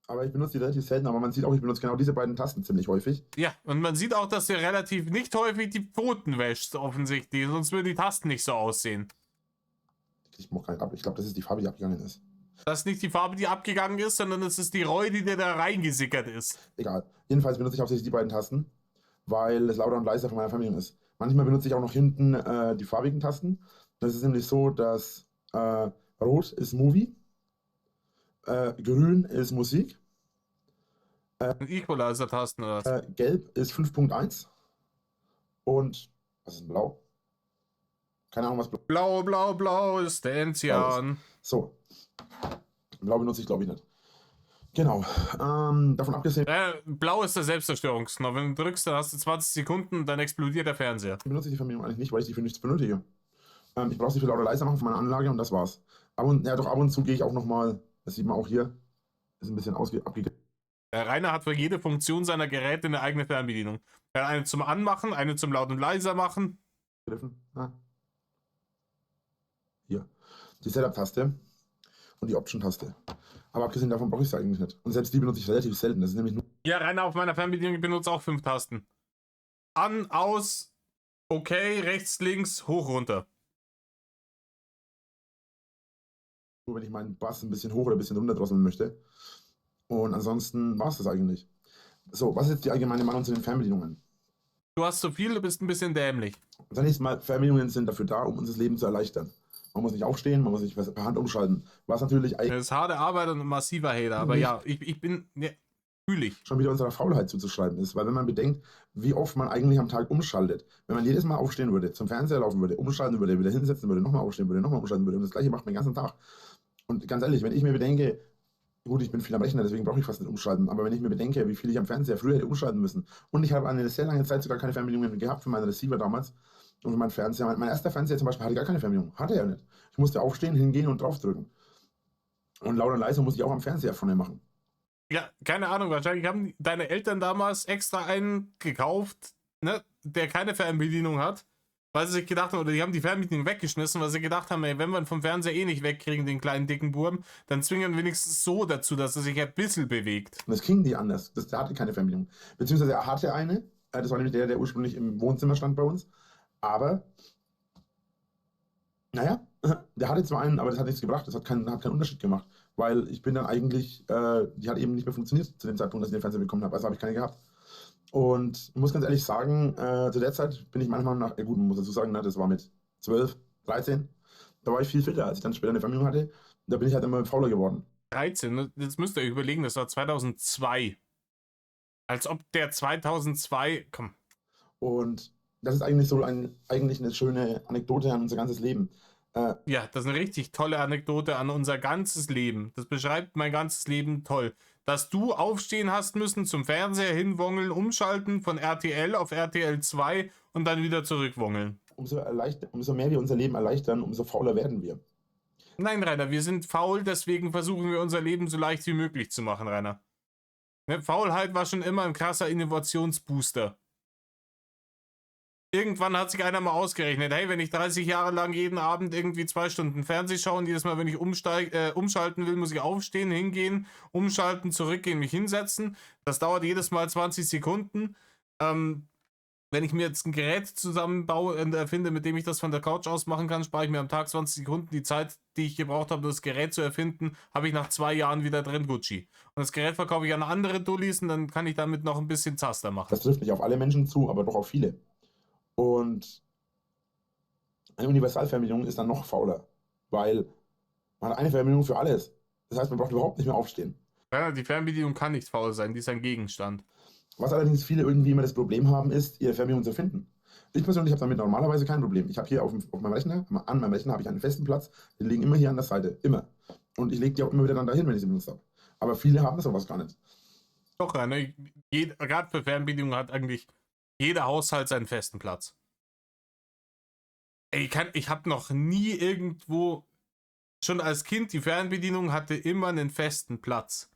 Aber ich benutze die relativ selten, aber man sieht auch, ich benutze genau diese beiden Tasten ziemlich häufig. Ja, und man sieht auch, dass du relativ nicht häufig die Pfoten wäschst, offensichtlich. Sonst würden die Tasten nicht so aussehen. Ich mache keinen ab. Ich glaube, das ist die Farbe, die abgegangen ist. Das ist nicht die Farbe, die abgegangen ist, sondern es ist die Reue, die dir da reingesickert ist. Egal. Jedenfalls benutze ich hauptsächlich die beiden Tasten, weil es lauter und leiser von meiner Familie ist. Manchmal benutze ich auch noch hinten die farbigen Tasten. Das ist nämlich so, dass Rot ist Movie, Grün ist Musik, Equalizer-Tasten oder was? Gelb ist 5.1 und was ist denn Blau? Keine Ahnung, was Blau Blau, blau, blau ist der Enzian. ist. So. Blau benutze ich glaube ich nicht. Genau. Davon abgesehen Blau ist der Selbstzerstörungsknopf. Wenn du drückst, dann hast du 20 Sekunden und dann explodiert der Fernseher. benutze ich die Fernbedienung eigentlich nicht, weil ich die für nichts benötige. Ich brauche sie für lauter leiser machen von meiner Anlage und das war's. Ab und zu gehe ich auch nochmal, das sieht man auch hier, ist ein bisschen abgegriffen. Der Rainer hat für jede Funktion seiner Geräte eine eigene Fernbedienung. Er hat eine zum Anmachen, eine zum Laut und leiser machen. Ja. Hier. Die Setup-Taste und die Option-Taste. Aber abgesehen davon brauche ich sie eigentlich nicht. Und selbst die benutze ich relativ selten. Das ist nämlich nur. Ja, Rainer auf meiner Fernbedienung benutzt auch 5 Tasten. An, aus, okay, rechts, links, hoch, runter. Nur wenn ich meinen Bass ein bisschen hoch oder ein bisschen runter drosseln möchte. Und ansonsten war es das eigentlich. So, was ist jetzt die allgemeine Meinung zu den Fernbedienungen? Du hast zu viel, du bist ein bisschen dämlich. Zunächst mal, Fernbedienungen sind dafür da, um uns das Leben zu erleichtern. Man muss nicht aufstehen, man muss sich per Hand umschalten. Was natürlich Das ist harte Arbeit und ein massiver Hater, aber Nicht. ja, ich bin, ne, fühle ich. schon wieder unserer Faulheit zuzuschreiben ist. Weil wenn man bedenkt, wie oft man eigentlich am Tag umschaltet, wenn man jedes Mal aufstehen würde, zum Fernseher laufen würde, umschalten würde, wieder hinsetzen würde, nochmal aufstehen würde, nochmal umschalten würde und das gleiche macht man den ganzen Tag. Und ganz ehrlich, wenn ich mir bedenke, gut, ich bin viel am Rechner, deswegen brauche ich fast nicht umschalten, aber wenn ich mir bedenke, wie viel ich am Fernseher früher hätte umschalten müssen und ich habe eine sehr lange Zeit sogar keine Fernbedienungen gehabt für meinen Receiver damals und für meinen Fernseher. Mein erster Fernseher zum Beispiel hatte gar keine Fernbedienung, hatte er nicht. Ich musste aufstehen, hingehen und draufdrücken. Und laut und leise musste ich auch am Fernseher vorne machen. Ja, keine Ahnung, wahrscheinlich haben deine Eltern damals extra einen gekauft, ne, der keine Fernbedienung hat, weil sie sich gedacht haben, oder die haben die Fernbedienung weggeschmissen, weil sie gedacht haben, ey, wenn wir ihn vom Fernseher eh nicht wegkriegen, den kleinen dicken Burm, dann zwingen wir wenigstens so dazu, dass er sich ein bisschen bewegt. Und das ging nie anders. Der hatte keine Fernbedienung. Beziehungsweise er hatte eine. Das war nämlich der ursprünglich im Wohnzimmer stand bei uns. Aber, naja, der hatte zwar einen, aber das hat nichts gebracht. Das hat keinen Unterschied gemacht. Weil ich bin dann eigentlich, die hat eben nicht mehr funktioniert zu dem Zeitpunkt, dass ich den Fernseher bekommen habe. Also habe ich keine gehabt. Und ich muss ganz ehrlich sagen, zu der Zeit bin ich meiner Meinung nach, gut, man muss dazu sagen, ne, das war mit 12, 13. Da war ich viel fitter, als ich dann später eine Fernbedienung hatte. Da bin ich halt immer fauler geworden. 13, ne? Jetzt müsst ihr euch überlegen, das war 2002. Als ob der 2002, komm. Und das ist eigentlich so eigentlich eine schöne Anekdote an unser ganzes Leben. Ja, das ist eine richtig tolle Anekdote an unser ganzes Leben. Das beschreibt mein ganzes Leben toll. Dass du aufstehen hast müssen, zum Fernseher hinwongeln, umschalten von RTL auf RTL 2 und dann wieder zurückwongeln. Umso mehr wir unser Leben erleichtern, umso fauler werden wir. Nein, Rainer, wir sind faul, deswegen versuchen wir unser Leben so leicht wie möglich zu machen, Rainer. Ne, Faulheit war schon immer ein krasser Innovationsbooster. Irgendwann hat sich einer mal ausgerechnet, hey, wenn ich 30 Jahre lang jeden Abend irgendwie 2 Stunden Fernseh schaue und jedes Mal, wenn ich umschalten will, muss ich aufstehen, hingehen, umschalten, zurückgehen, mich hinsetzen. Das dauert jedes Mal 20 Sekunden. Wenn ich mir jetzt ein Gerät zusammenbaue und erfinde, mit dem ich das von der Couch aus machen kann, spare ich mir am Tag 20 Sekunden. Die Zeit, die ich gebraucht habe, das Gerät zu erfinden, habe ich nach 2 Jahren wieder drin, Gucci. Und das Gerät verkaufe ich an andere Dullis und dann kann ich damit noch ein bisschen Zaster machen. Das trifft nicht auf alle Menschen zu, aber doch auf viele. Und eine Universalfernbedienung ist dann noch fauler, weil man hat eine Fernbedienung für alles. Das heißt, man braucht überhaupt nicht mehr aufstehen. Ja, die Fernbedienung kann nicht faul sein, die ist ein Gegenstand. Was allerdings viele irgendwie immer das Problem haben, ist, ihre Fernbedienung zu finden. Ich persönlich habe damit normalerweise kein Problem. Ich habe hier auf meinem Rechner, an meinem Rechner habe ich einen festen Platz, die liegen immer hier an der Seite, immer. Und ich lege die auch immer wieder dann dahin, wenn ich sie benutzt habe. Aber viele haben sowas gar nicht. Doch, ne? Gerade für Fernbedienung hat eigentlich jeder Haushalt seinen festen Platz. Ich habe noch nie irgendwo, schon als Kind, die Fernbedienung hatte immer einen festen Platz.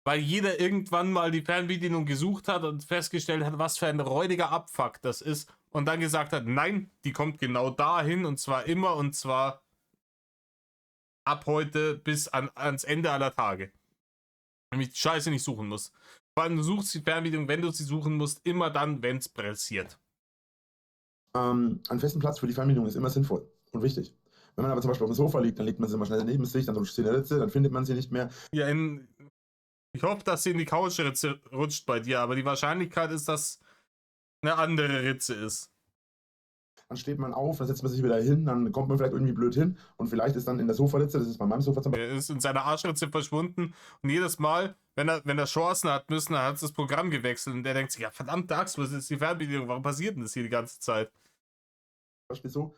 Weil jeder irgendwann mal die Fernbedienung gesucht hat und festgestellt hat, was für ein räudiger Abfuck das ist. Und dann gesagt hat, nein, die kommt genau dahin und zwar immer und zwar ab heute bis ans Ende aller Tage. Damit ich die Scheiße nicht suchen muss. Vor allem, du suchst die Fernbedienung, wenn du sie suchen musst, immer dann, wenn es pressiert. Einen festen Platz für die Fernbedienung ist immer sinnvoll und wichtig. Wenn man aber zum Beispiel auf dem Sofa liegt, dann legt man sie immer schnell neben sich, dann rutscht sie in der Ritze, dann findet man sie nicht mehr. Ja, ich hoffe, dass sie in die Couchritze rutscht bei dir, aber die Wahrscheinlichkeit ist, dass eine andere Ritze ist. Dann steht man auf, dann setzt man sich wieder hin, dann kommt man vielleicht irgendwie blöd hin und vielleicht ist dann in der Sofaritze, das ist bei meinem Sofa zum Beispiel. Er ist in seiner Arschritze verschwunden und jedes Mal, wenn er Chancen hat müssen, hat das Programm gewechselt und der denkt sich, ja verdammte Axt, was ist die Fernbedienung, warum passiert denn das hier die ganze Zeit? Beispiel so,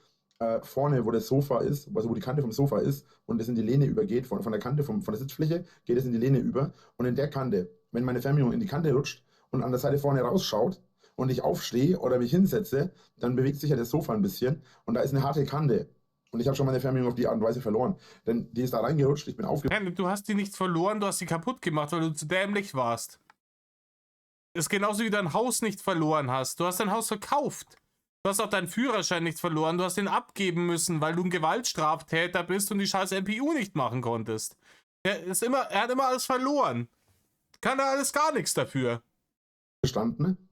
vorne, wo das Sofa ist, also wo die Kante vom Sofa ist und es in die Lehne übergeht, von der Kante, von der Sitzfläche, geht es in die Lehne über. Und in der Kante, wenn meine Fernbedienung in die Kante rutscht und an der Seite vorne rausschaut und ich aufstehe oder mich hinsetze, dann bewegt sich ja das Sofa ein bisschen und da ist eine harte Kante. Und ich habe schon meine Fernbedienung auf die Art und Weise verloren. Denn die ist da reingerutscht, ich bin aufgewacht. Du hast die nicht verloren, du hast sie kaputt gemacht, weil du zu dämlich warst. Das ist genauso wie du dein Haus nicht verloren hast. Du hast dein Haus verkauft. Du hast auch deinen Führerschein nicht verloren, du hast ihn abgeben müssen, weil du ein Gewaltstraftäter bist und die scheiß MPU nicht machen konntest. Er hat immer alles verloren. Kann er alles gar nichts dafür. Gestanden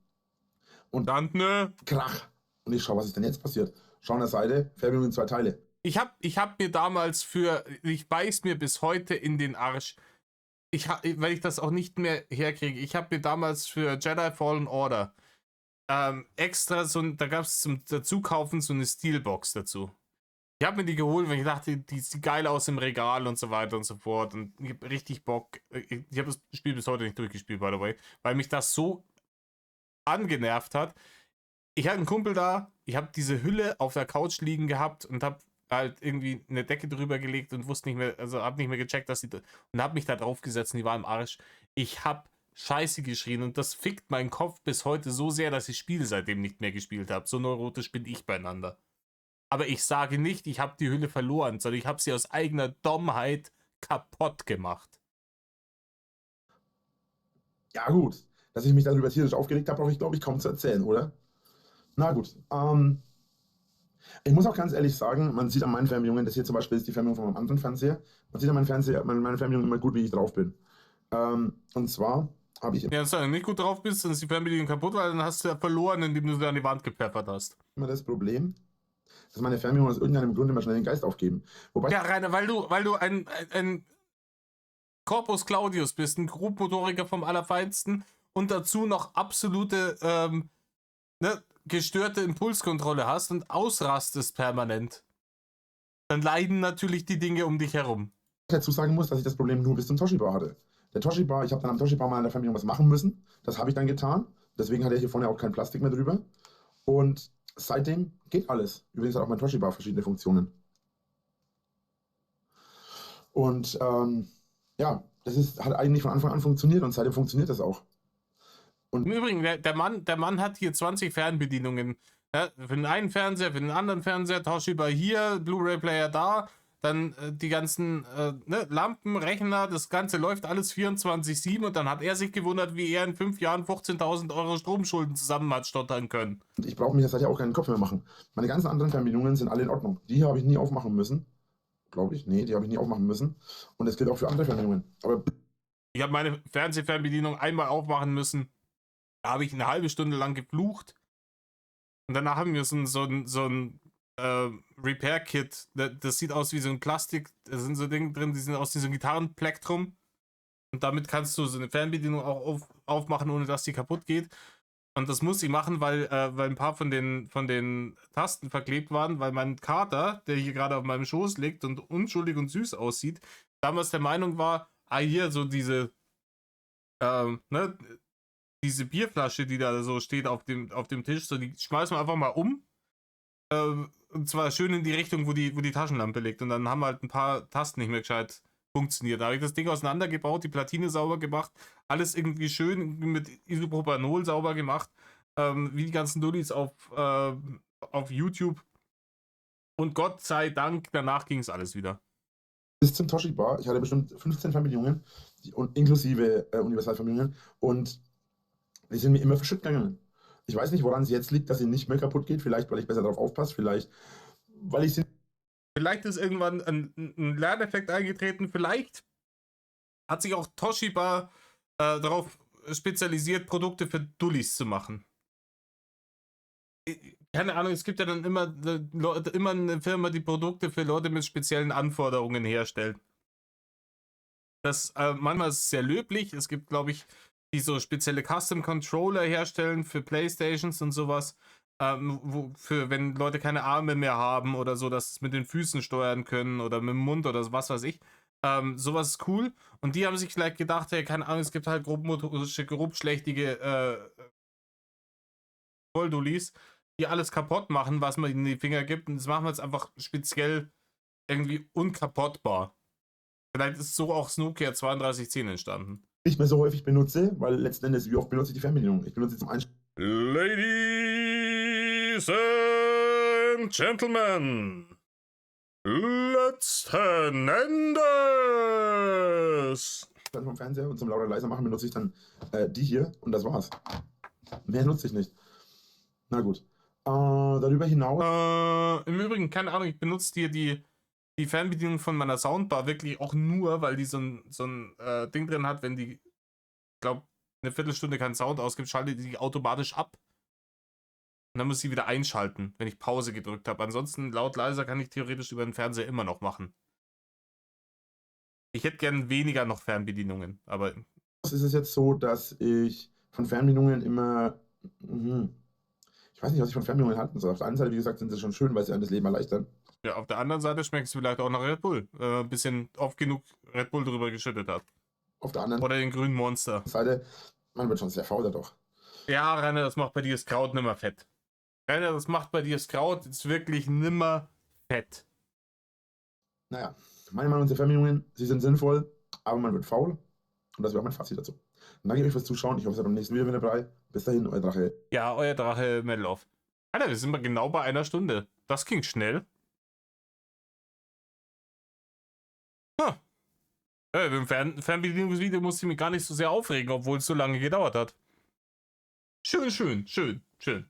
und Dann, ne? Krach. Und ich schaue, was ist denn jetzt passiert? Schau an der Seite, Fernbedienung in 2 Teile. Ich hab mir damals ich beiß mir bis heute in den Arsch. weil ich das auch nicht mehr herkriege. Ich habe mir damals für Jedi Fallen Order extra da gab es zum Dazukaufen so eine Steelbox dazu. Ich habe mir die geholt, weil ich dachte, die sieht geil aus im Regal und so weiter und so fort. Und ich habe richtig Bock. Ich habe das Spiel bis heute nicht durchgespielt, by the way, weil mich das so angenervt hat. Ich hatte einen Kumpel da, ich habe diese Hülle auf der Couch liegen gehabt und habe halt irgendwie eine Decke drüber gelegt und wusste nicht mehr, also habe nicht mehr gecheckt, dass und habe mich da drauf gesetzt und die war im Arsch. Ich habe Scheiße geschrien und das fickt meinen Kopf bis heute so sehr, dass ich Spiele seitdem nicht mehr gespielt habe. So neurotisch bin ich beieinander. Aber ich sage nicht, ich habe die Hülle verloren, sondern ich habe sie aus eigener Dummheit kaputt gemacht. Ja, gut. Dass ich mich darüber tierisch aufgeregt habe, brauche ich, glaube ich, kaum zu erzählen, oder? Na gut. Ich muss auch ganz ehrlich sagen, man sieht an meinen Fernbedienungen, das hier zum Beispiel ist die Fernbedienung von meinem anderen Fernseher, man sieht an meinen meine Fernbedienung immer gut, wie ich drauf bin. Und zwar habe ich Ja, wenn du nicht gut drauf bist, dann ist die Fernbedienung kaputt, weil dann hast du ja verloren, indem du sie an die Wand gepfeffert hast. immer das Problem, dass meine Fernbedienungen aus irgendeinem Grund immer schnell den Geist aufgeben. Wobei Ja, Rainer, weil du ein Corpus Claudius bist, ein Grobmotoriker vom Allerfeinsten und dazu noch absolute gestörte Impulskontrolle hast und ausrastest permanent. Dann leiden natürlich die Dinge um dich herum. ich dazu sagen muss, dass ich das Problem nur bis zum Toshiba hatte. Der Toshiba, ich habe dann am Toshiba mal an der Fernbedienung was machen müssen. Das habe ich dann getan. Deswegen hat er hier vorne auch kein Plastik mehr drüber. Und seitdem geht alles. Übrigens hat auch mein Toshiba verschiedene Funktionen. Und ja, hat eigentlich von Anfang an funktioniert und seitdem funktioniert das auch. Im Übrigen, der Mann hat hier 20 Fernbedienungen. Ja, für den einen Fernseher, für den anderen Fernseher, Toshiba hier, Blu-ray-Player da, dann die ganzen Lampen, Rechner, das Ganze läuft alles 24/7 und dann hat er sich gewundert, wie er in 5 Jahren 15.000 Euro Stromschulden zusammen hat stottern können. Und ich brauche mir jetzt halt ja auch keinen Kopf mehr machen. Meine ganzen anderen Fernbedienungen sind alle in Ordnung. Die hier habe ich nie aufmachen müssen. Glaube ich. Nee, die habe ich nie aufmachen müssen. Und das gilt auch für andere Fernbedienungen. Aber Ich habe meine Fernsehfernbedienung einmal aufmachen müssen. Da habe ich eine halbe Stunde lang geflucht. Und danach haben wir so ein Repair-Kit. Das sieht aus wie so ein Plastik. Da sind so Dinge drin, die sind aus diesem Gitarrenplektrum. Und damit kannst du so eine Fernbedienung auch aufmachen, ohne dass die kaputt geht. Und das muss ich machen, weil ein paar von den Tasten verklebt waren, weil mein Kater, der hier gerade auf meinem Schoß liegt und unschuldig und süß aussieht, damals der Meinung war, hier so diese diese Bierflasche, die da so steht auf dem Tisch, so die schmeißen wir einfach mal um. Und zwar schön in die Richtung, wo die Taschenlampe liegt. Und dann haben halt ein paar Tasten nicht mehr gescheit funktioniert. Da habe ich das Ding auseinandergebaut, die Platine sauber gemacht, alles irgendwie schön mit Isopropanol sauber gemacht, wie die ganzen Dullis auf YouTube. Und Gott sei Dank, danach ging es alles wieder. bis zum Toshiba, ich hatte bestimmt 15 Fernbedienungen, inklusive Universalfernbedienungen, und die sind mir immer verschütt gegangen. Ich weiß nicht, woran es jetzt liegt, dass sie nicht mehr kaputt geht. Vielleicht, weil ich besser darauf aufpasse, vielleicht, weil ich sie. Vielleicht ist irgendwann ein Lerneffekt eingetreten. Vielleicht hat sich auch Toshiba darauf spezialisiert, Produkte für Dullis zu machen. Keine Ahnung, es gibt ja dann immer eine Firma, die Produkte für Leute mit speziellen Anforderungen herstellt. Das manchmal ist es sehr löblich. Es gibt, glaube ich, die so spezielle Custom-Controller herstellen für Playstations und sowas. Wenn Leute keine Arme mehr haben oder so, dass sie es mit den Füßen steuern können oder mit dem Mund oder was weiß ich. Sowas ist cool. Und die haben sich vielleicht gedacht, hey, keine Ahnung, es gibt halt grobmotorische, grobschlächtige Volldulis, die alles kaputt machen, was man in die Finger gibt. Und das machen wir jetzt einfach speziell irgendwie unkaputtbar. Vielleicht ist so auch Nokia 3210 entstanden. Nicht mehr so häufig benutze, weil letzten Endes, wie oft benutze ich die Fernbedienung? Ich benutze sie zum Einstellen. Ladies and Gentlemen, letzten Endes Vom Fernseher und zum lauter leiser machen benutze ich dann die hier und das war's. Mehr nutze ich nicht. Na gut. Darüber hinaus. Im Übrigen, keine Ahnung, ich benutze dir die Fernbedienung von meiner Soundbar wirklich auch nur, weil die so ein Ding drin hat, wenn die, ich glaube, eine Viertelstunde keinen Sound ausgibt, schaltet die automatisch ab. Und dann muss ich sie wieder einschalten, wenn ich Pause gedrückt habe. Ansonsten laut leiser kann ich theoretisch über den Fernseher immer noch machen. Ich hätte gern weniger noch Fernbedienungen, aber ist es jetzt so, dass ich von Fernbedienungen immer, ich weiß nicht, was ich von Fernbedienungen halten soll. Auf der einen Seite, wie gesagt, sind sie schon schön, weil sie einem das Leben erleichtern. ja, auf der anderen Seite schmeckt es vielleicht auch nach Red Bull. Ein bisschen oft genug Red Bull drüber geschüttet hat. Auf der anderen Oder den grünen Monster. Seite, man wird schon sehr faul dadurch. Ja, Rainer, das macht bei dir das Kraut nimmer fett. Rainer, das macht bei dir das Kraut jetzt wirklich nimmer fett. Naja, meine Meinung zu Fernbedienungen, sie sind sinnvoll, aber man wird faul. Und das wäre auch mein Fazit dazu. Und danke euch fürs Zuschauen. Ich hoffe, ihr seid beim nächsten Video wieder dabei. Bis dahin, euer Drache. Ja, euer Drache Meloff. Alter, wir sind mal genau bei 1 Stunde. Das ging schnell. Huh. Beim Fernbedienungsvideo musste ich mich gar nicht so sehr aufregen, obwohl es so lange gedauert hat. Schön, schön, schön, schön.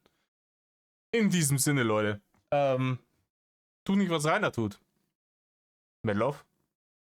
In diesem Sinne, Leute. Tu nicht, was Rainer tut. Meloff.